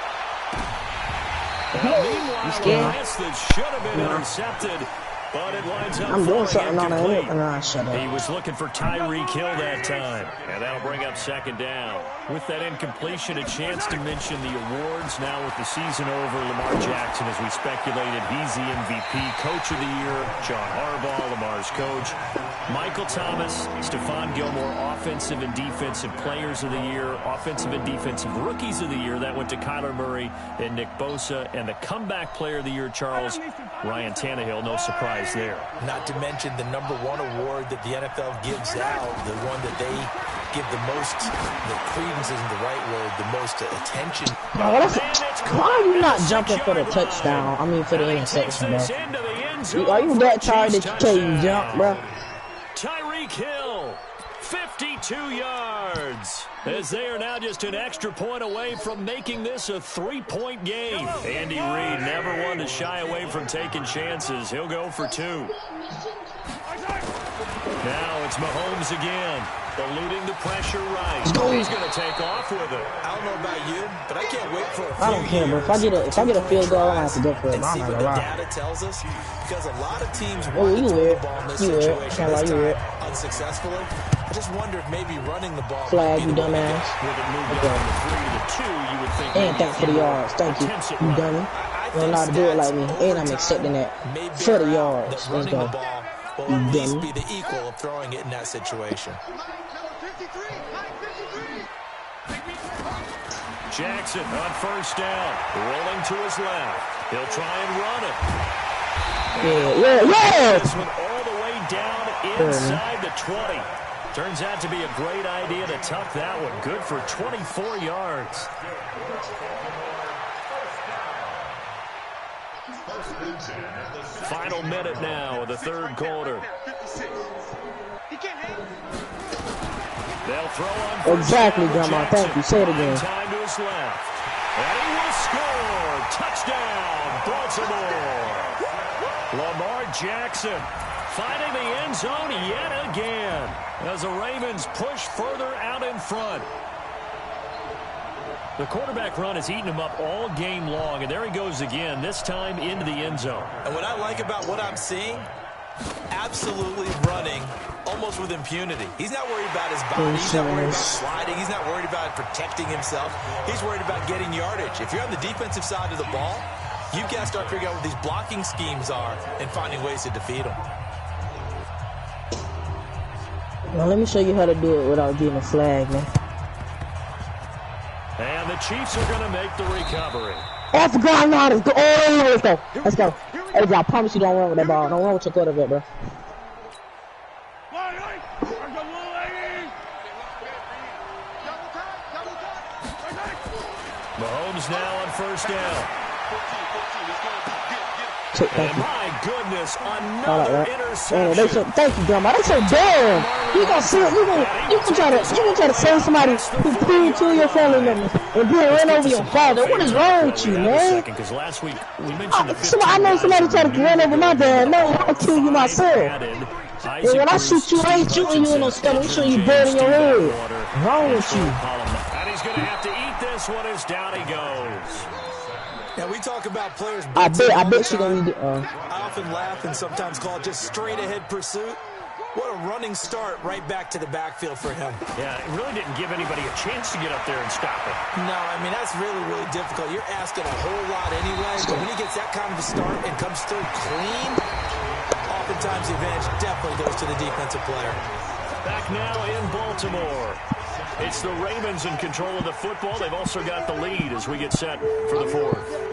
Now, meanwhile, You scared? a pass that should have been intercepted, but it winds up I'm doing falling something on it. incomplete. Nah, shut up. He was looking for Tyreek Hill that time, and that'll bring up 2nd down. With that incompletion, a chance to mention the awards. Now with the season over, Lamar Jackson, as we speculated, he's the MVP, Coach of the Year, John Harbaugh, Lamar's coach. Michael Thomas, Stephon Gilmore, Offensive and Defensive Players of the Year, Offensive and Defensive Rookies of the Year. That went to Kyler Murray and Nick Bosa. And the Comeback Player of the Year, Charles, Ryan Tannehill, no surprise there. Not to mention the #1 award that the NFL gives out, the one that they give the most, the credence isn't the right word, the most attention. Why are you not jumping for the touchdown? I mean, for the interception, bro. Are you that tired that you can't even jump, bro? Tyreek Hill, 52 yards, as they are now just an extra point away from making this a 3-point game. Andy Reid, never one to shy away from taking chances. He'll go for 2. Now it's Mahomes again, eluding the pressure right. He's going to take off with it. I don't know about you, but I can't wait for a few I don't care, bro. If I get a field goal, I have to go for it. and I'm see not what gonna the lie. data tells us, because a lot of teams Oh, want to you throw weird. the ball in this You weird. situation Can't lie, this you time weird. unsuccessfully. I just wonder if maybe running the ball Flag, might you be the way to dumbass. go. With it moved up from the 3 to the 2, you would think And maybe thanks for the yards. Thank you. You dummy. You don't know how to do it like me. And I'm accepting that. For the yards. Let's Running the go. ball will at least be the equal of throwing it in that situation. Jackson on 1st down, rolling to his left. He'll try and run it. Yeah. This one all the way down inside the 20. Turns out to be a great idea to tuck that one. Good for 24 yards. Final minute now of the 3rd quarter. They'll throw on Exactly, first down Grandma. Jackson. Thank you. Say it again. Time to his left. And he will score. Touchdown, Baltimore. Lamar Jackson finding the end zone yet again as the Ravens push further out in front. The quarterback run has eaten him up all game long, and there he goes again, this time into the end zone. And what I like about what I'm seeing, absolutely running almost with impunity. He's not worried about his body. He's not worried about sliding. He's not worried about protecting himself. He's worried about getting yardage. If you're on the defensive side of the ball, you've got to start figuring out what these blocking schemes are and finding ways to defeat them. Now let me show you how to do it without getting a flag, man. And the Chiefs are going to make the recovery. Off the ground now. Let's go. Oh, let's go. Let's go. Hey, I promise you don't run with that ball. Don't run with your quarterback, bro. now on first down. Thank you. My goodness, another interception. Thank you, Grandma. They so dumb. You gonna try to save somebody who pulled two of your family members and then run over your father. What is wrong with you, man? Because last week we mentioned I know somebody tried to run over my dad. No, I'll kill you myself. And when I shoot you, I ain't shooting you in no stomach. I'm shooting you dead in your head. What's wrong with you? And he's going to have to eat this one as down he goes. Now we talk about players. I bet she gonna need I often laugh and sometimes call it just straight ahead pursuit. What a running start right back to the backfield for him. Yeah, it really didn't give anybody a chance to get up there and stop it. No, I mean, that's really, really difficult. You're asking a whole lot anyway, but when he gets that kind of a start and comes through clean, oftentimes the advantage definitely goes to the defensive player. Back now in Baltimore. It's the Ravens in control of the football. They've also got the lead as we get set for the fourth.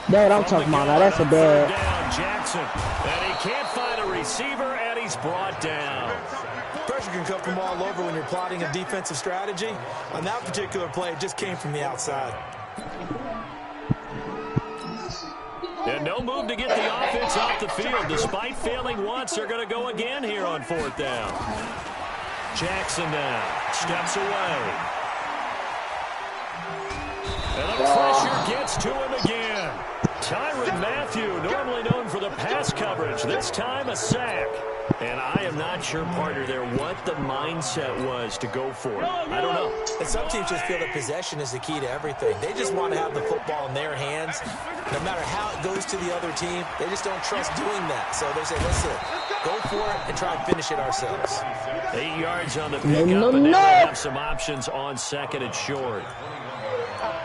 That's what I'm talking about. Now that's a bad. Down Jackson, and he can't find a receiver, and he's brought down. Pressure can come from all over when you're plotting a defensive strategy. On that particular play, it just came from the outside. And no move to get the offense off the field. Despite failing once, they're going to go again here on fourth down. Jackson now steps away. And the pressure gets to him again. Tyrann Mathieu, normally known for the pass coverage, this time a sack. And I am not sure, partner, there what the mindset was to go for it. I don't know. And some teams just feel that possession is the key to everything. They just want to have the football in their hands. No matter how it goes to the other team, they just don't trust doing that. So they say, listen, go for it and try and finish it ourselves. 8 yards on the pickup, and now they have some options on second and short.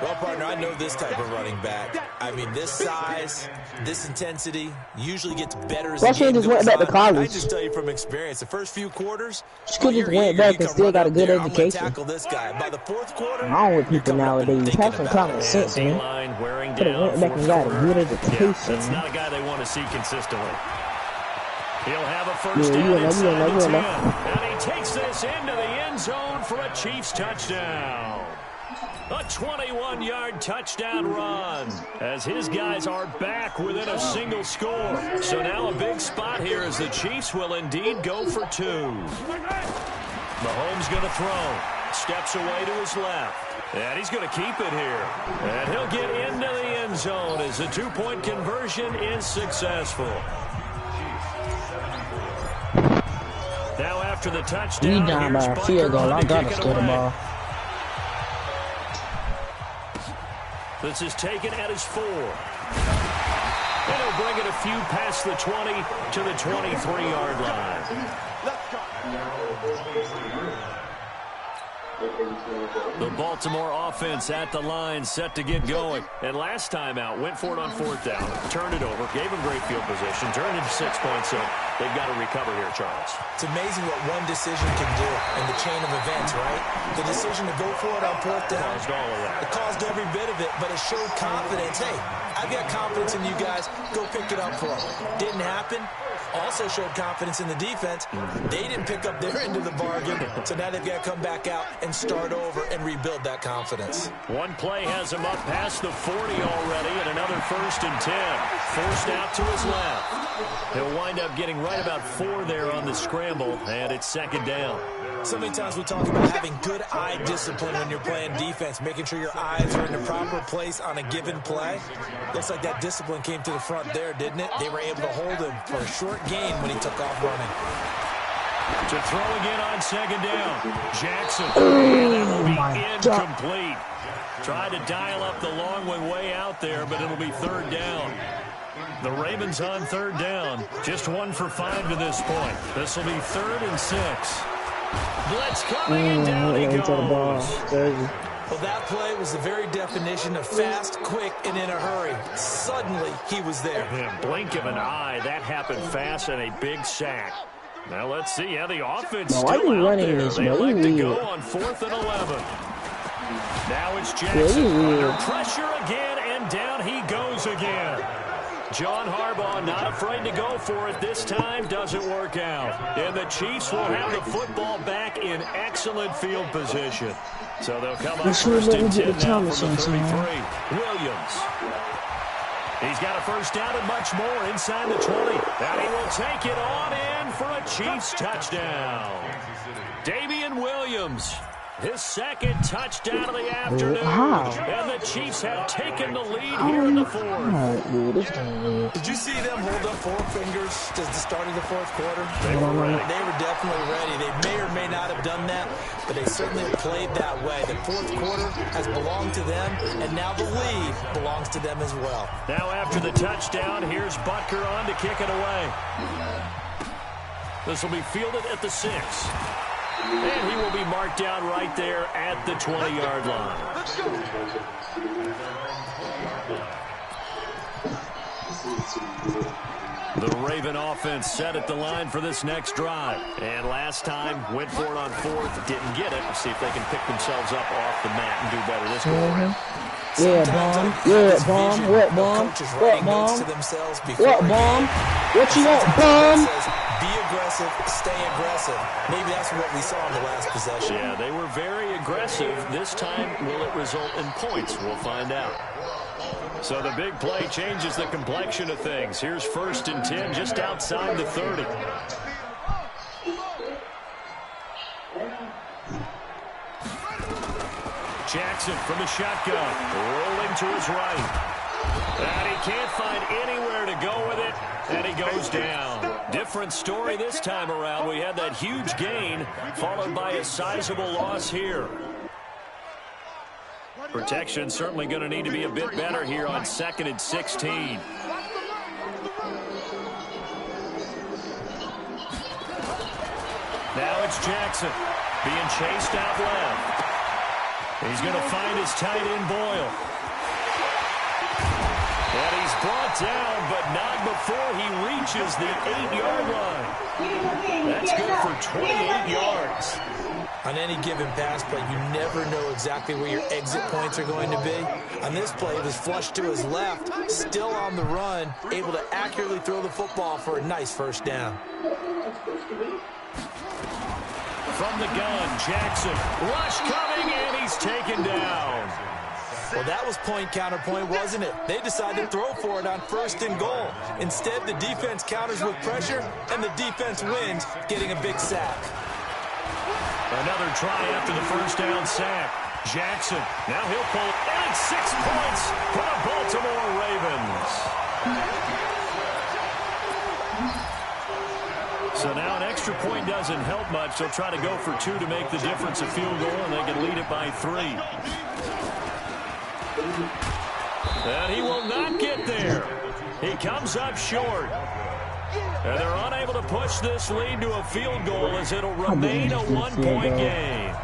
Well, partner, I know this type of running back. I mean, this size, this intensity usually gets better as the game goes went back to college. I just tell you from experience, the first few quarters, she could just went back and still got a good education. Tackle this guy. By the fourth quarter, wrong with people nowadays. Have some common sense, man. Could have went back and got a good education. Yeah, that's not a guy they want to see consistently. He'll have a first down inside the 10. And he takes this into the end zone for a Chiefs touchdown. A 21-yard touchdown run as his guys are back within a single score. So now a big spot here as the Chiefs will indeed go for two. Mahomes going to throw. Steps away to his left. And he's going to keep it here. And he'll get into the end zone as the two-point conversion is successful. Now after the touchdown, we down by a field goal. I got to score the ball. This is taken at his 4. And he'll bring it a few past the 20 to the 23-yard line. The Baltimore offense at the line, set to get going. And last time out, went for it on fourth down, turned it over, gave him great field position, turned it to 6 points, so they've got to recover here, Charles. It's amazing what one decision can do in the chain of events, right? The decision to go for it on fourth down. Caused all of that. It caused every bit of it, but it showed confidence. Hey, I've got confidence in you guys. Go pick it up for them. Didn't happen. Also showed confidence in the defense. They didn't pick up their end of the bargain, so now they've got to come back out and start over and rebuild that confidence. One play has him up past the 40 already, and another 1st and 10. Forced out to his left. He'll wind up getting right about 4 there on the scramble, and it's 2nd down. So many times we talk about having good eye discipline when you're playing defense, making sure your eyes are in the proper place on a given play. Looks like that discipline came to the front there, didn't it? They were able to hold him for a short gain when he took off running. To throw again on 2nd down. Jackson. And it will be incomplete. Tried to dial up the long way out there, but it'll be 3rd down. The Ravens on 3rd down. Just 1 for 5 to this point. This will be 3rd and 6. Blitz coming, and down he goes. Well, that play was the very definition of fast, quick, and in a hurry. Suddenly, he was there. Yeah, blink of an eye. That happened fast and a big sack. Now let's see how the offense still out there. They like to go on 4th and 11. Now it's Jackson under pressure again, and down he goes again. John Harbaugh not afraid to go for it this time. Doesn't work out. And the Chiefs will have the football back in excellent field position. So they'll come up first and 10 now from the 33. Williams. He's got a first down and much more inside the 20. And he will take it on in for a Chiefs touchdown. Damian Williams. His second touchdown of the afternoon. And the Chiefs have taken the lead here in the fourth. Did you see them hold up 4 fingers at the start of the fourth quarter? They were ready. They were definitely ready. They may or may not have done that, but they certainly have played that way. The fourth quarter has belonged to them, and now the lead belongs to them as well. Now after the touchdown, here's Butker on to kick it away. This will be fielded at the 6. And he will be marked down right there at the 20-yard line. The Raven offense set at the line for this next drive. And last time, went for it on 4th, didn't get it. Let's see if they can pick themselves up off the mat and do better this time. Yeah, bomb. Yeah, bomb. What, bomb? What, bomb? What, bomb? What you want, bomb? Be aggressive, stay aggressive. Maybe that's what we saw in the last possession. Yeah, they were very aggressive. This time, will it result in points? We'll find out. So the big play changes the complexion of things. Here's 1st and 10 just outside the 30. Jackson from the shotgun, rolling to his right. And he can't find anywhere to go with it, and he goes down. Different story this time around. We had that huge gain, followed by a sizable loss here. Protection certainly going to need to be a bit better here on 2nd and 16. Now it's Jackson being chased out left. He's going to find his tight end Boyle. And he's brought down, but not before he reaches the 8-yard line. That's good for 28 yards. On any given pass play, you never know exactly where your exit points are going to be. On this play, it was flushed to his left, still on the run, able to accurately throw the football for a nice first down. From the gun, Jackson. Rush coming, and he's taken down. Well, that was point counterpoint, wasn't it? They decided to throw for it on 1st and goal. Instead, the defense counters with pressure, and the defense wins, getting a big sack. Another try after the first down sack. Jackson, now he'll pull it, and it's 6 points for the Baltimore Ravens. So now an extra point doesn't help much. They'll try to go for 2 to make the difference a field goal, and they can lead it by 3. And he will not get there. He comes up short. And they're unable to push this lead to a field goal as it'll remain a 1-point game.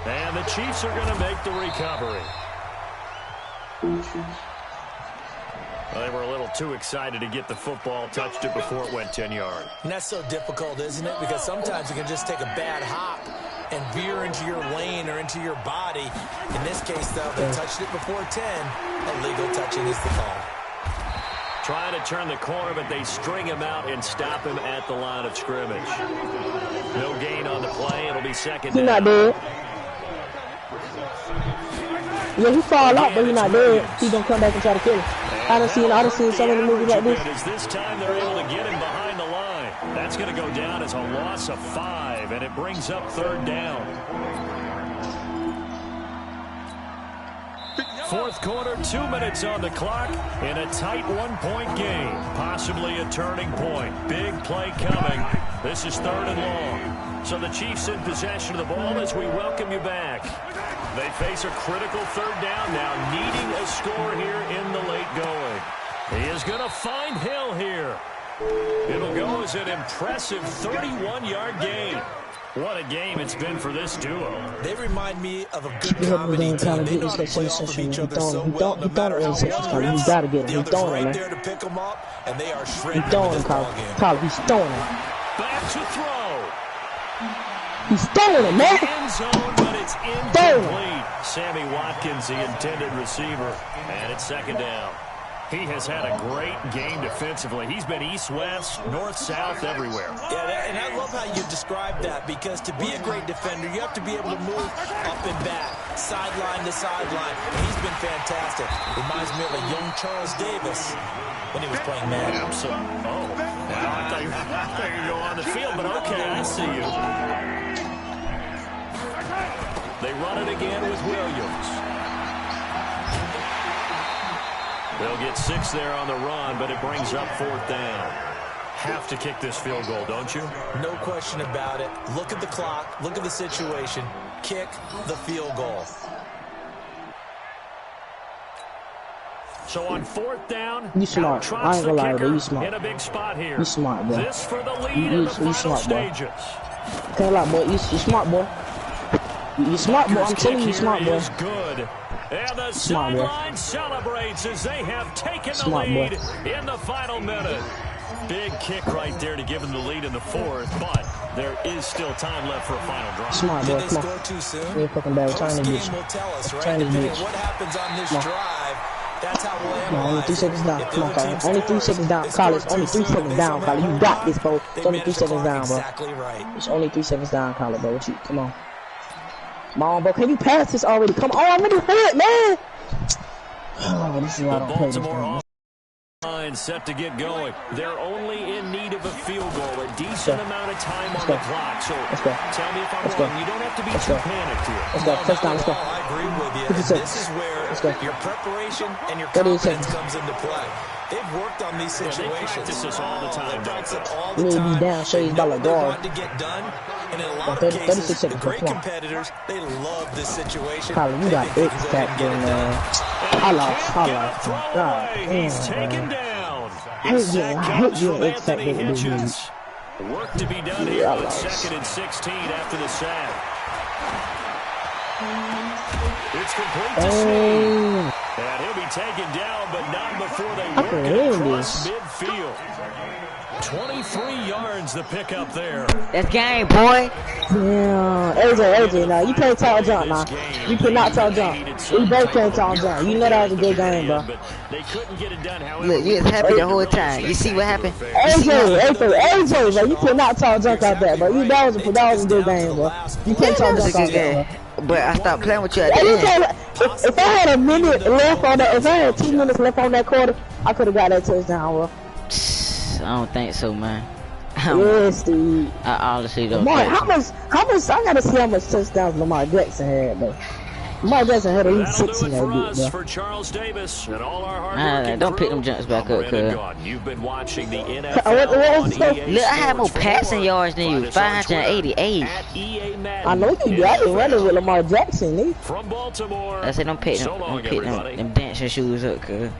And the Chiefs are going to make the recovery. Well, they were a little too excited to get the football, touched it before it went 10 yards. And that's so difficult, isn't it? Because sometimes you can just take a bad hop and veer into your lane or into your body. In this case, though, they touched it before 10. Illegal touching is the call. Trying to turn the corner, but they string him out and stop him at the line of scrimmage. No gain on the play. It'll be 2nd down. He's not dead. Yeah, he fall out, but he's not dead. He's going to come back and try to kill him. I done seen some of the movies like this. This time they're able to get him behind the line. That's going to go down as a loss of 5, and it brings up 3rd down. 4th quarter, 2 minutes on the clock in a tight 1-point game. Possibly a turning point. Big play coming. This is 3rd and long. So the Chiefs in possession of the ball as we welcome you back. They face a critical 3rd down now, needing a score here in the late going. He is going to find Hill here. It'll go as an impressive 31-yard gain. What a game it's been for this duo. They remind me of a good comedy team. They know how to play off of each other so well. No matter how well they're gotta get him. the other's right there to pick them up, and they are shredding this ball game. Colin, he's throwing him. Back to throw. He's throwing it, man. End zone, but it's incomplete. Sammy Watkins, the intended receiver, and it's second down. He has had a great game defensively. He's been east-west, north-south, everywhere. Yeah, and I love how you described that, because to be a great defender, you have to be able to move up and back, sideline to sideline. He's been fantastic. Reminds me of a young Charles Davis when he was playing Madden. Oh, well, I thought you were going on the field, but okay, I see you. They run it again with Williams. They'll get 6 there on the run, but it brings up 4th down. Have to kick this field goal, don't you? No question about it. Look at the clock. Look at the situation. Kick the field goal. So on 4th down, you smart. I ain't gonna lie, bro. You smart. In a big spot here. You smart, bro. This for the lead in the final smart, stages. Boy. Can't lie, boy. You smart, boy. You smart, boy. I'm telling you, smart, boy. Good. And the sideline celebrates as they have taken the lead in the final minute. Big kick right there to give them the lead in the 4th, but there is still time left for a final drive. Smart, boy. Did they score too soon? You're fucking bad. Trying to get you. Will tell us, right? Trying to get you. What happens on this drive, that's how we'll Come on, only 3 seconds down. Come on, College. Only 3 seconds down. College, only 3 seconds down, College. You got this, bro. It's only 3 seconds down, bro. Exactly right. It's only 3 seconds down, College, bro. What you, come on. Come on, bro. Can you pass this already? Come on, I'm really hurt, man. Oh, this is why I don't play this game. Line set to get going. They're only in need of a field goal, a decent amount of time on the clock. So tell me if I'm wrong. You don't have to be too panicked here. Let's go. Touchdown. Let's go. I agree with you. This is where your preparation and your confidence comes into play. They've worked on these situations. They practice this all the time. You need to be down, show you dollar guard. To get done. And in a lot of cases, the great competitors, they love this situation. Colin, you got X tapped in there. I lost. God He's taken down. I hate you X tapped in this game. Work to be done here on 2nd and 16 after the sack. It's complete to Snead. And he'll be taken down, but not before they work it across midfield. 23 yards the pick up there. That's game, boy. Yeah, AJ, now you can't tall jump now. You cannot tall jump. We both can't tall jump. You know that was a good game, bro. They couldn't get it done. Look, you was happy the whole time. You see what happened? AJ, bro, you cannot tall jump out there, bro. That was a good game, bro. You can't tall jump out there, bro. But I stopped playing with you at the end. If I had a minute left on that, if I had 2 minutes left on that quarter, I could have got that touchdown, bro. I don't think so, man. Yes, dude. I honestly don't. Lamar, how much? I gotta see how much touchdowns Lamar Jackson had, though. Lamar Jackson had at least 6 in that bit, bro. For Charles Davis and all our hard don't pick them jumps back up, cuz. You've been watching the NFL Look, I have more passing yards than you. 588. I know you got it running with Lamar Jackson, nigga. From Baltimore. I said don't pick them dancing shoes up, cuz.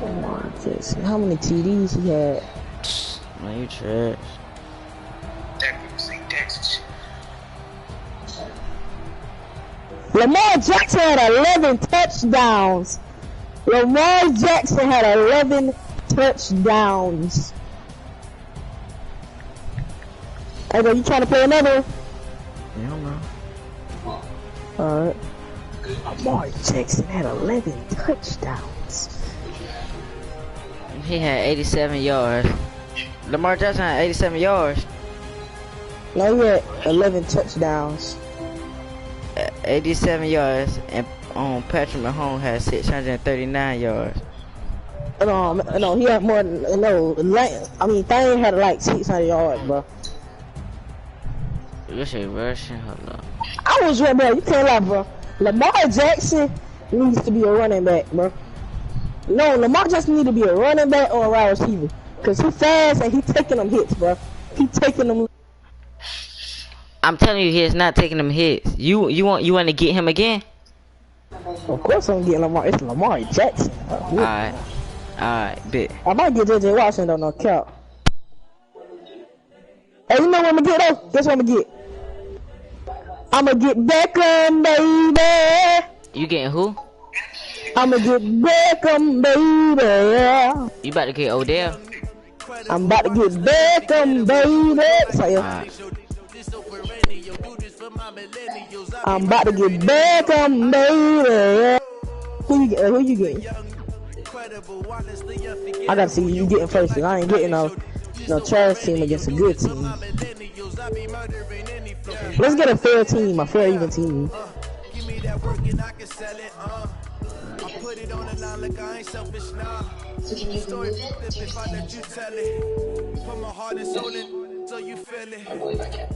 Lamar Jackson. How many TDs he had? Man, you trash. Lamar Jackson had 11 touchdowns. Lamar Jackson had 11 touchdowns. Hey, bro, you trying to play another one? Yeah, no. Alright. Lamar Jackson had 11 touchdowns. He had 87 yards. Lamar Jackson had 87 yards. No, he had 11 touchdowns. 87 yards, and Patrick Mahomes had 639 yards. No, he had more than, Thane had like 600 yards, bro. This is Russian, hold on. I was right, bro. You can't lie, bro. Lamar Jackson needs to be a running back, bro. No, Lamar Jackson needs to be a running back or a wide receiver. Because he's fast and he's taking them hits, bro. He's taking them. I'm telling you, he's not taking them hits. You want to get him again? Of course I'm getting Lamar. It's Lamar Jackson. Alright, bet. I might get JJ Watson though, no cap. Hey, you know what I'm gonna get though? Guess what I'm gonna get? I'm gonna get Beckham, baby. You getting who? I'm gonna get Beckham, baby. You about to get Odell? I'm about to get Beckham, baby. So, yeah. Alright. I'm about to get back on baby. Who you getting? I gotta see you getting first. I ain't getting no trash team against a good team. Let's get a fair team, a fair even team. Give me that work and I can sell it. I put it on the line like I ain't selfish now. So can you move it? If I let you tell it, put my heart and soul in, so you feel it. I believe I can.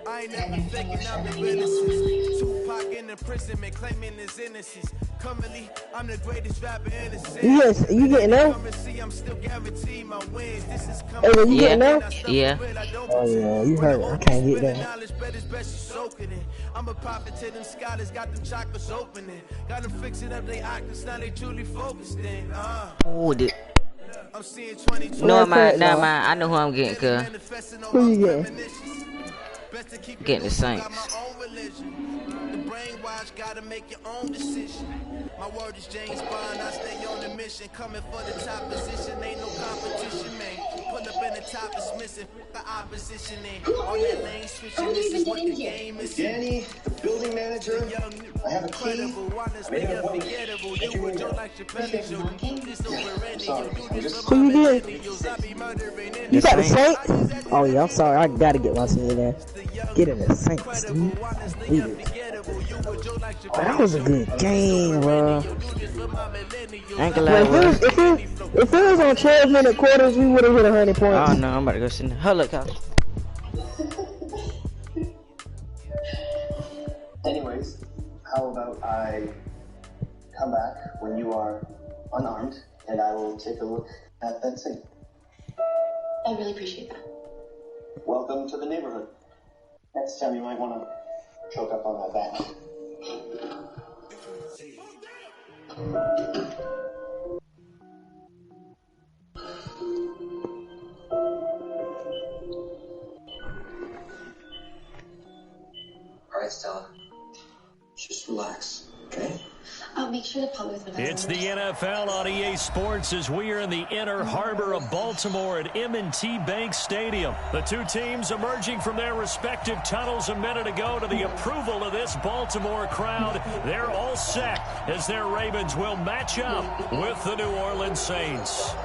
I ain't never thinking I'm the realest. Tupac in the prison, man, claiming his innocence. Currently, I'm the greatest rapper in the city. Yes, you getting there? I'm still guaranteed my wins. This is Hey, you getting there? Yeah. Oh yeah, you heard it. I can't get there. I'm a prophet to them scholars, got them chakras opening. Got them fixing up they octaves, now they truly focused in. Ooh, I'm seeing 2020. no, mind. I know who I'm getting, cuz. Who you getting? Getting the Saints. The brainwash gotta make your own decision. My word is James Bond, I stay on the mission. Coming for the top position, ain't no competition, man. Pull up in the top is missing, the opposition ain't. On that lane switching, this is what the game is. Danny, the building manager. I have a key. Who you getting? You got the Saints? Oh yeah, I'm sorry. I gotta get my team in there. Get in the Saints, dude. Oh, that was a good game, bro. I ain't gonna lie, if it was on 12-minute quarters, we would have hit 100 points. oh no, I'm about to go sit down. Hold up, Kyle. Anyways, how about I come back when you are unarmed, and I will take a look at that thing. I really appreciate that. Welcome to the neighborhood. Next time you might want to choke up on that bat. All right, Stella. Just relax, okay? I'll make sure to pump with my It's the NFL on EA Sports as we are in the inner harbor of Baltimore at M&T Bank Stadium. The two teams emerging from their respective tunnels a minute ago to the approval of this Baltimore crowd. They're all set as their Ravens will match up with the New Orleans Saints.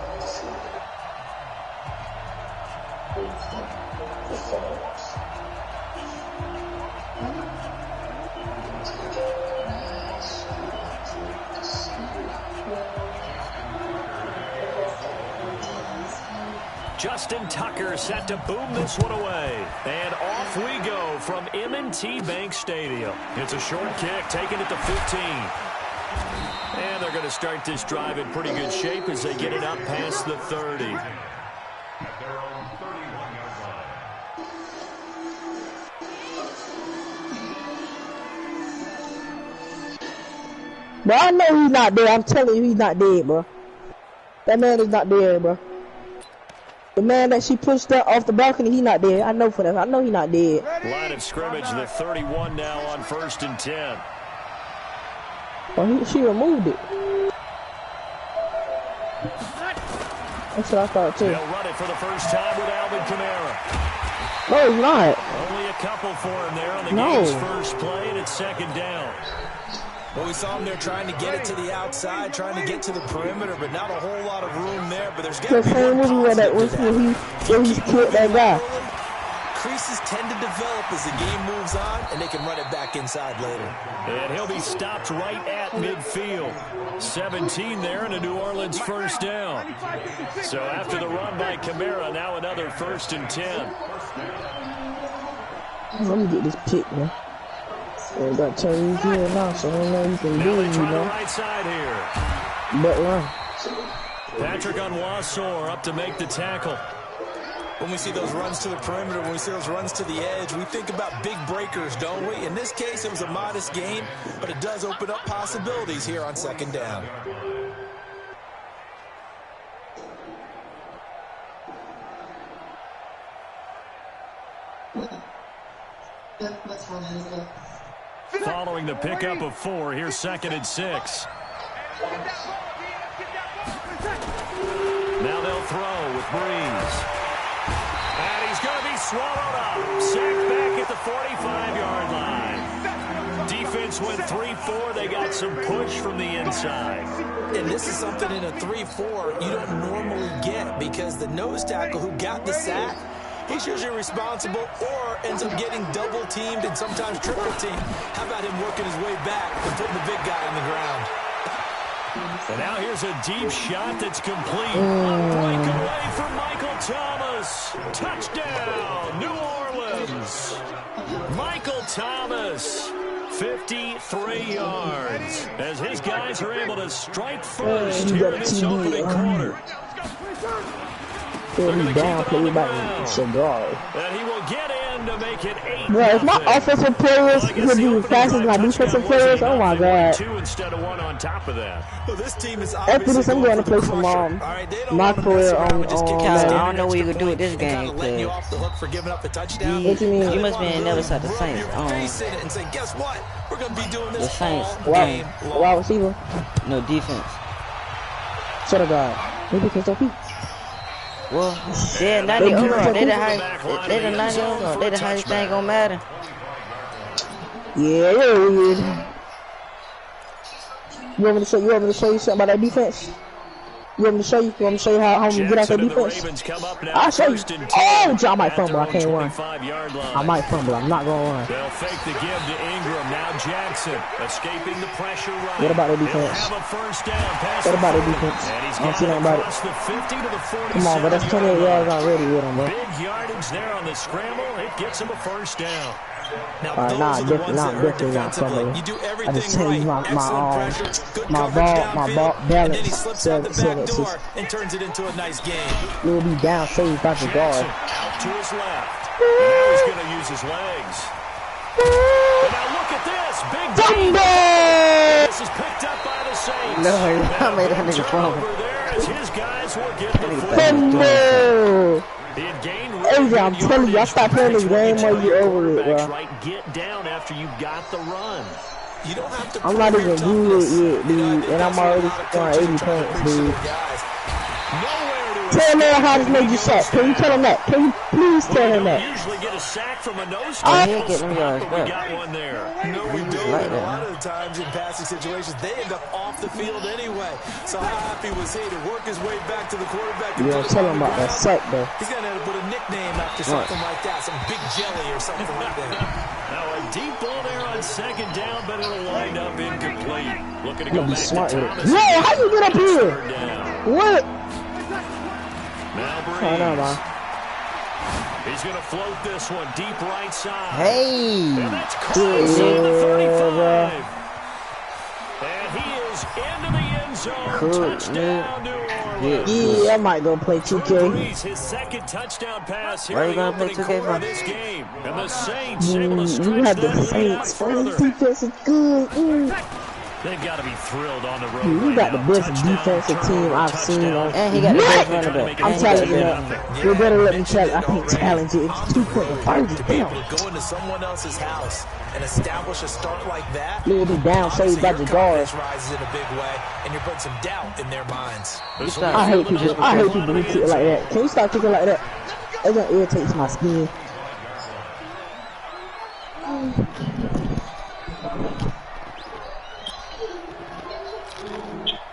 Justin Tucker set to boom this one away. And off we go from M&T Bank Stadium. It's a short kick, taking it to 15. And they're going to start this drive in pretty good shape as they get it up past the 30. Bro, I know he's not dead. I'm telling you, he's not dead, bro. That man is not dead, bro. The man that she pushed up off the balcony, he not dead. I know for that. I know he not dead. Line of scrimmage, the 31 now on 1st and 10. Oh, she removed it. That's what I thought too. They'll run it for the first time with Alvin Kamara. No, he's not. Only a couple for him there on the game's first play, and it's 2nd down. Well, we saw him there trying to get it to the outside, trying to get to the perimeter, but not a whole lot of room there. But there's got to be one when he killed that guy. Creases tend to develop as the game moves on, and they can run it back inside later. And he'll be stopped right at midfield. 17 there and a New Orleans first down. So after the run by Kamara, now another 1st and 10. Let me get this pick, man. I got to turn these here now, so I don't know you can do it, you know. Right side here. But run. Patrick Onwuasor up to make the tackle. When we see those runs to the perimeter, when we see those runs to the edge, we think about big breakers, don't we? In this case, it was a modest gain, but it does open up possibilities here on 2nd down. What's wrong, Hazel? Following the pickup of 4, here's 2nd and 6. Now they'll throw with Breeze. And he's going to be swallowed up. Sacked back at the 45-yard line. offense went 3-4. They got some push from the inside. And this is something in a 3-4 you don't normally get because the nose tackle who got the sack, he's usually responsible or ends up getting double-teamed and sometimes triple-teamed. How about him working his way back and putting the big guy on the ground? And now here's a deep shot that's complete. A breakaway for Michael Thomas. Touchdown, New Orleans. Michael Thomas, 53 yards. As his guys are able to strike first here in this opening quarter. Down, play back, cigar. And he will get in to make it 8. Bro, if my offensive players would be fast as my defensive players, oh my god. 2 instead of 1 on top of that. Well, this team is After this, I'm going to play some my career on I don't know what you could do with this game. What you mean? You must be in never saw the Saints. And say, guess what? We're going to be doing The this Saints all game. Wide receiver. No defense. Shut up, God. Maybe because of Well, they're 90 overall. They the highest. They the 90 overall. They the highest thing gonna matter. Yeah, you're weird. You want me to show you something about that defense? You want me to show you? You want me to show you how I'm gonna get out that defense? I'll show you. Oh, I might fumble. I can't run. I might fumble. I'm not gonna run. They'll fake the give to Ingram. Now Jackson escaping the pressure run. What about the defense? What about the defense? I don't see nothing about it. Come on, but that's 28 yards already with him, bro. Big yardage there on the scramble. It gets him a first down. Now, definitely not fumbling. You do I everything just changed right. my ball balance. And turns it into a nice game. We'll be down saved by the guard. Out to his left. And now he's going to use his legs. And now look at this. Big game. This is picked up by the Saints. No, I made that nigga fumble. There as his guys will get the Fumble. He had gained I'm telling you, I stopped playing this game while you over it, bro. Right, get down after you got the run. You don't have to. I'm not even good yet, dude, and I'm already scoring 80 points, dude. Tell him how this made you sack. Can you tell him that? Can you please tell him that? Usually get a sack from a nose I didn't get them yards but we back. got one there. No, we don't. Like A that. lot of the times in passing situations, they end up off the field anyway. So how happy was he to work his way back to the quarterback? You don't tell him about that sack, though. He's going to have to put a nickname after something like that. Some big jelly or something like that. Now a deep ball there on second down, but it'll wind up incomplete. Looking to go back Smart to with Thomas. it. Yo, how you get up here? What? Now man. He's going to float this one deep right side. Hey. And that's caught inside the 35. And he is into the end zone. Touchdown, New Orleans. Yeah, I might go play 2K. His second touchdown pass here Where in you the gonna play opening 2K quarter of from? this game. And the Saints able to You stretch have the that lead out Saints. further. Defense is good. They've got to be thrilled on the road. You right got the now. best Touchdown, defensive team turnover, I've seen on. And he got the best running back. I'm And he got telling the you best- that. You better let me challenge. I can't challenge it. It's 2.30 Be down. able to go into someone else's house and establish a start like that. You'll be down saved by the guard. Confidence rises in a big way, and you're putting some doubt in their minds. I hate people who kick like that. Can you stop kicking like that? It gonna irritate my skin.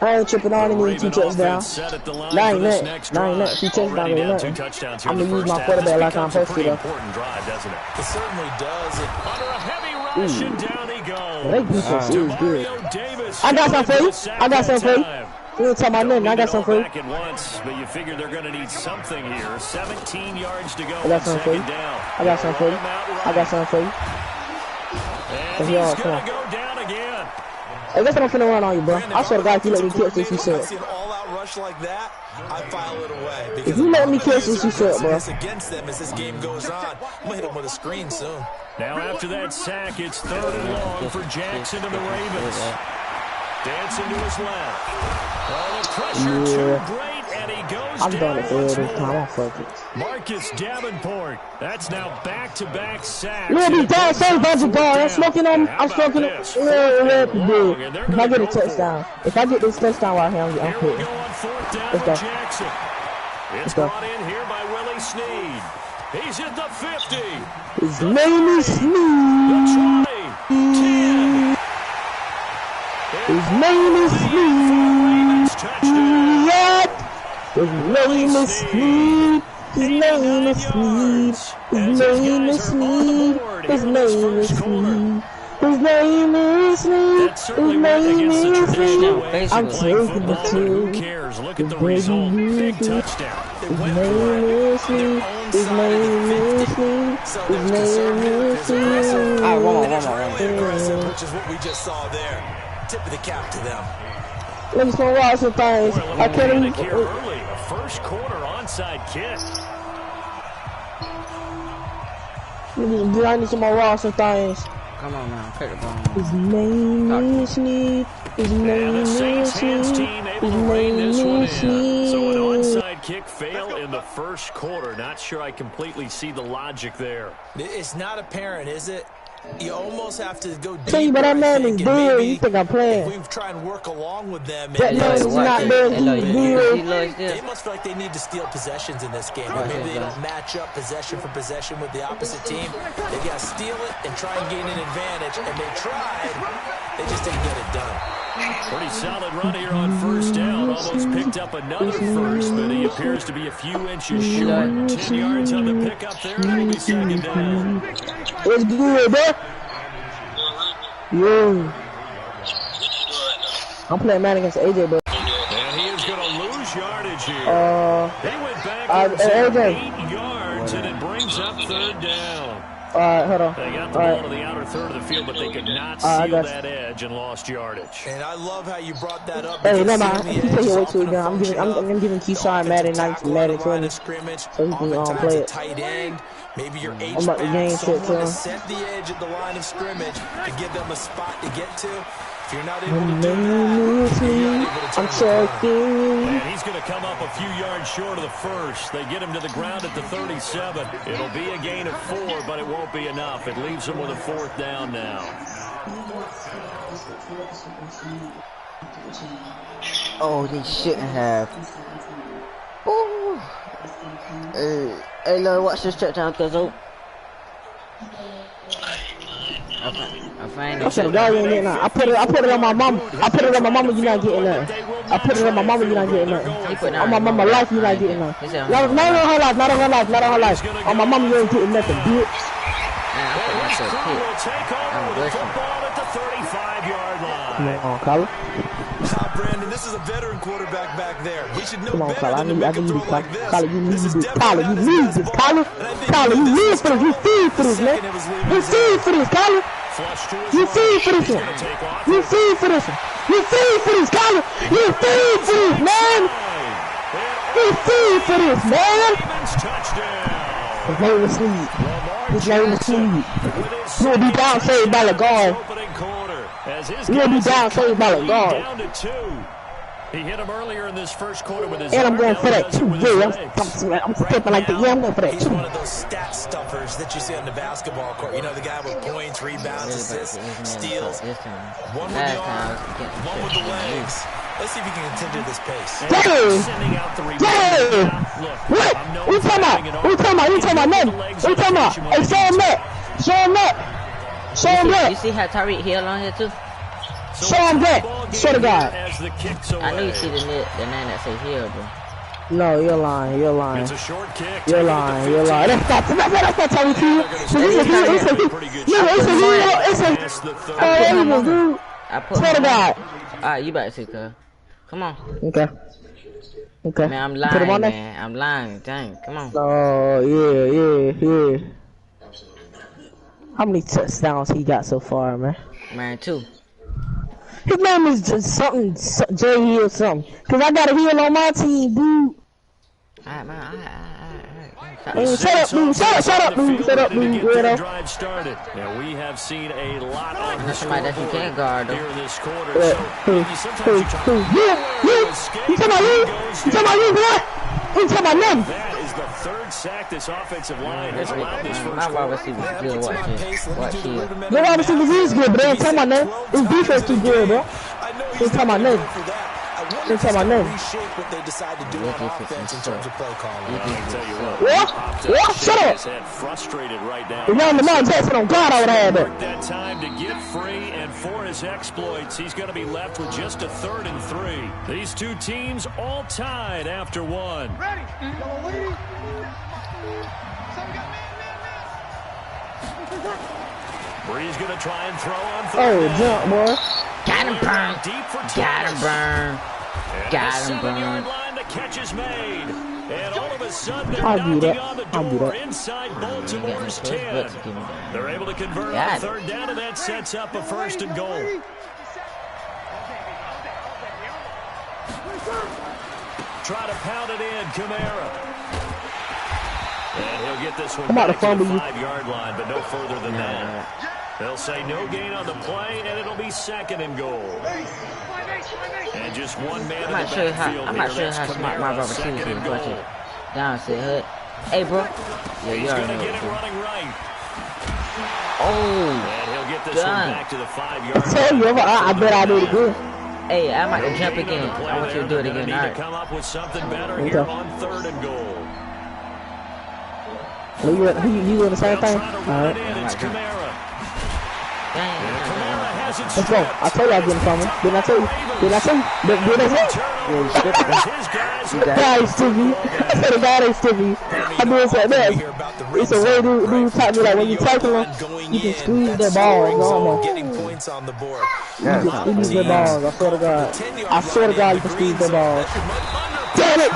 I ain't tripping on him. 2 touchdowns. Nine net. 2 touchdowns. I'm gonna use my quarterback like I'm supposed to, though. Important drive, doesn't it? It certainly does. Under a heavy rush, and down he goes. That defense is good. Mario Davis. I got something for you. I got something for you. You ain't talking about nothing. I got something for you. Back at once, but you figure they're going to need something here. 17 yards to go. I got something for you. Down. I got something for you. I got something for you. And he's going to go down again. Hey, that's what I'm finna run on you, bro. I swear to God, if you let me catch this, you I should. see an all-out rush like that, I file it away. If you let me catch this, you should, bro. Against them as this game goes on, I'm gonna hit them with a screen soon. Now after that sack, it's 3rd and long for Jackson and the Ravens. Dancing to his left. Oh, the pressure too great, and he goes I'm done down. it for real this time. I'm fucking. Marcus Davenport. That's now back-to-back sacks. You'll be down, save bunch of ball. I'm smoking on. I'm smoking. If I get a touchdown, if I get this touchdown right here, I'm Here we quitting. go on 4th down Let's go. with Jackson. It's go. brought in here by Willie Snead. He's at the 50. His name is The Snead. 20. 10. His name is Sneed. His name is Sneed. His name is Sneed. His name is Sneed. His name is Sneed. His name is Sneed. His name is Sneed. I'm taking the two. Who cares? Look at the result. Big touchdown. His name is Sneed. His name is Sneed. His name is Sneed. Alright, one more. Which is what we just saw there. Tip of the cap to them. Let me some raw some things. I can't even. Early, a first quarter onside kick. I need some more raw some things. Come on now, take the ball. His name is Sneed. His name is Sneed. His name is Sneed. So an onside kick fail in the first quarter. Not sure I completely see the logic there. It's not apparent, is it? You almost have to go deeper. Tell you, but that man is good. You think I'm playing? If we try and work along with them, that man is not good. They must feel like they need to steal possessions in this game. Or maybe they don't match up possession for possession with the opposite team. They got to steal it and try and gain an advantage. And they tried. They just didn't get it done. Pretty solid run here on first down. Almost picked up another first, but he appears to be a few inches short. 10 yards on the pickup there, and it'll be second down. It's good, bro. Yo. I'm playing Madden against AJ, bro. And he is going to lose yardage here. He went back AJ. 8 yards, and it brings up third down. Alright, hold on. They got the ball to the outer third of the field, but they could not seal that edge and lost yardage. And I love how you brought that up. Hey, never mind. Keep taking way too again. I'm giving Keyshawn Madden 19 Madden 20. So he can play it. Tight end. Maybe your I'm about to game shit to him. Set the edge at the line of scrimmage to give them a spot to get to. If you're not able to do that, I'm checking. And he's going to come up a few yards short of the first. They get him to the ground at the 37. It'll be a gain of 4, but it won't be enough. It leaves him with a fourth down now. Oh, they shouldn't have. Ooh. Hey, Lord, watch this touchdown, cuzzo. I said, y'all ain't getting that. I put it on my mama. I put it on my mama, you not getting that. I put it on my mama, you not getting that. On my mama life, you not getting that. Not on her life, not on her life, not on her life. On my mama, you ain't getting nothing, bitch. Come on, Colin. Brandon, this is a veteran quarterback back there. He should know better Colin. than to make a throw like this. Colin, you need this. Colin, you need this. Colin, you live for this. You feed for this, man. You feed for this, Colin. You feed for this one. You feed for this one. You feed for this, Colin. You feed for this, man. You feed for this, man. His name is Sneed. His name is Sneed. You will be down saved by the guard. You will be down saved by the guard. He hit him earlier in this first quarter with his and I'm going for that too. Yeah, I'm stepping like that. Yeah, I'm going for that He's too. one of those stat stuffers that you see on the basketball court. You know, the guy with points, rebounds, assists, steals. One with the arm, one with the legs. Let's see if he can continue this pace. What? What you talking about? What you talking about? You talking about nothing? What you talking about? Hey, show him that. Show him that. Show him that. You see how Tyreek Hill on here too? Show him that. Swear to God. I know you see the name that say Hill, bro. No, you're lying. You're lying. It's a short kick. You're lying. You're lying. That's not Tyreek Hill. It's a dude. Swear to God. Alright, you about to say, cuz. Come on. Okay. Okay. Man, I'm lying, man. I'm lying. Dang, come on. Oh, yeah. How many touchdowns he got so far, man? Man, 2. His name is just something, J Hill something. Cause I got a Hill on my team, dude. Alright, man, Hey, shut up, dude. Shut up, dude. Drive started. Now we have seen a lot of this somebody that you can't guard, though. here in this quarter. You talking about you? You talking about you, what? You talking about them? That is the third sack this offensive line has allowed this first my wide receiver's good. Watch here. Your wide receiver is good, but they ain't talking about them. His defense too good, bro. He's talking about them. I wonder if it's going to reshape what they decide to do on offense in terms of play calling. I can tell you What? Shut up! His head frustrated right now. If y'all Lamar Jackson on God, I would have had Worked that time to get free, and for his exploits, he's going to be left with just a 3rd and 3. These two teams all tied after one. Ready? Bree's going to try and throw on 3rd. Oh, jump, boy. Got him burned. Deep for Got him burned. Got him the 7-yard burned. line, the catch is made. And all of a sudden, they're I'll do knocking that. on the I'll do door that. inside Baltimore's 10. They're able to convert Got on it. 3rd down, and that sets up a 1st and goal. Try to pound it in, Kamara. And he'll get this one I'm about to back to the fumble you. 5-yard line, but no further than that. They'll say no gain on the play, and it'll be 2nd and goal. And just one man I'm not sure how. I'm not sure how smart my brother second is and to watch goal. it. Down said hood. Hey, bro. Yeah, He's you going already to know. get it Bro. running right. Oh. And he'll get this Done. one back to the 5-yard I tell you, I bet I do it good. Hey, I might jump gain on again. the play I want you to do there. it They're again. gonna All need right. to come up with something better Okay. here on 3rd and goal. You doing the same They'll thing? try to All run right. it in. It's Kamara. Dang. Kamara has it Let's go. stripped. I told you I was getting from him. Didn't I tell you? Didn't I tell you? Didn't I say? His guys are God ain't stupid. I said the guy ain't stupid. I do it like that. It's a way dude talk to me like when you tackle him, you can squeeze their balls. No, Getting points on the board. you can squeeze their balls. I swear to God. I swear to God, you can squeeze their balls. Damn it!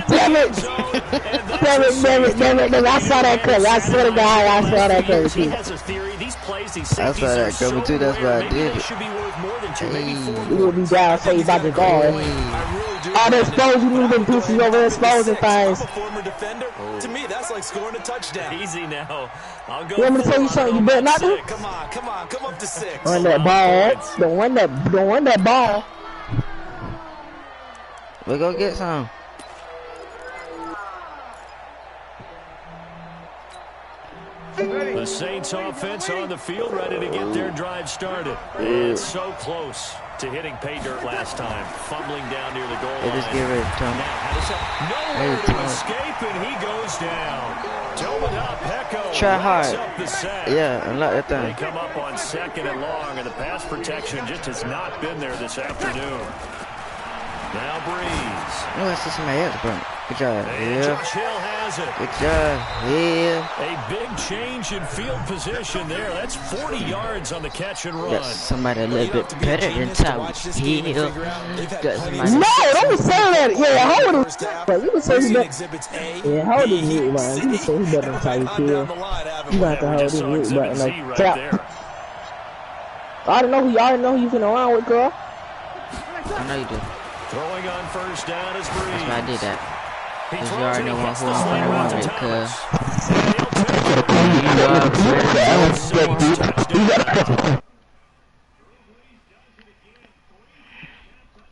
Damn it! Damn it! I saw that cut. I swear to God, I saw that cut. He has a theory. These plays, these I saw that safeties are coming too. That's so why I rare, maybe did they it. should be worth more than 2, maybe 4. You will be down saved by the guard. All the expose you need them pieces over there exposing things. I'm a former defender. To me, that's like scoring a touchdown. Easy now. I'll go. You want me to tell you something? You better not do. Come on, come up to 6. Run that ball. Don't run that ball. We go get some. The Saints offense on the field, ready to get their drive started. And so close to hitting pay dirt last time. Fumbling down near the goal They line. just give it to him. Now, how does that? Nowhere to escape, and he goes down. Toba Pecco Try hard. wraps up the sack. Yeah, and let that They thing. come up on 2nd and long, and the pass protection just has not been there this afternoon. Now Breeze. No, that's just somebody else, bro. Good job. And Yeah. Josh Hill has it. Good job. Yeah. A big change in field position there. That's 40 yards on the catch and run. That's somebody a little bit better than Tyler Hill. Got somebody. No, don't say that. Yeah, how old is but you can say he better. Yeah, how old is he, man? You can say he better than Tyler Hill. You got to hold his root button like trap. I don't know who you been around with, girl. I know you do. Throwing on 1st down is Breeze. That's why I did that. He Cause you throws already it, know he who hits I'm the slant route to with, Thomas. cuz. Saints touchdown.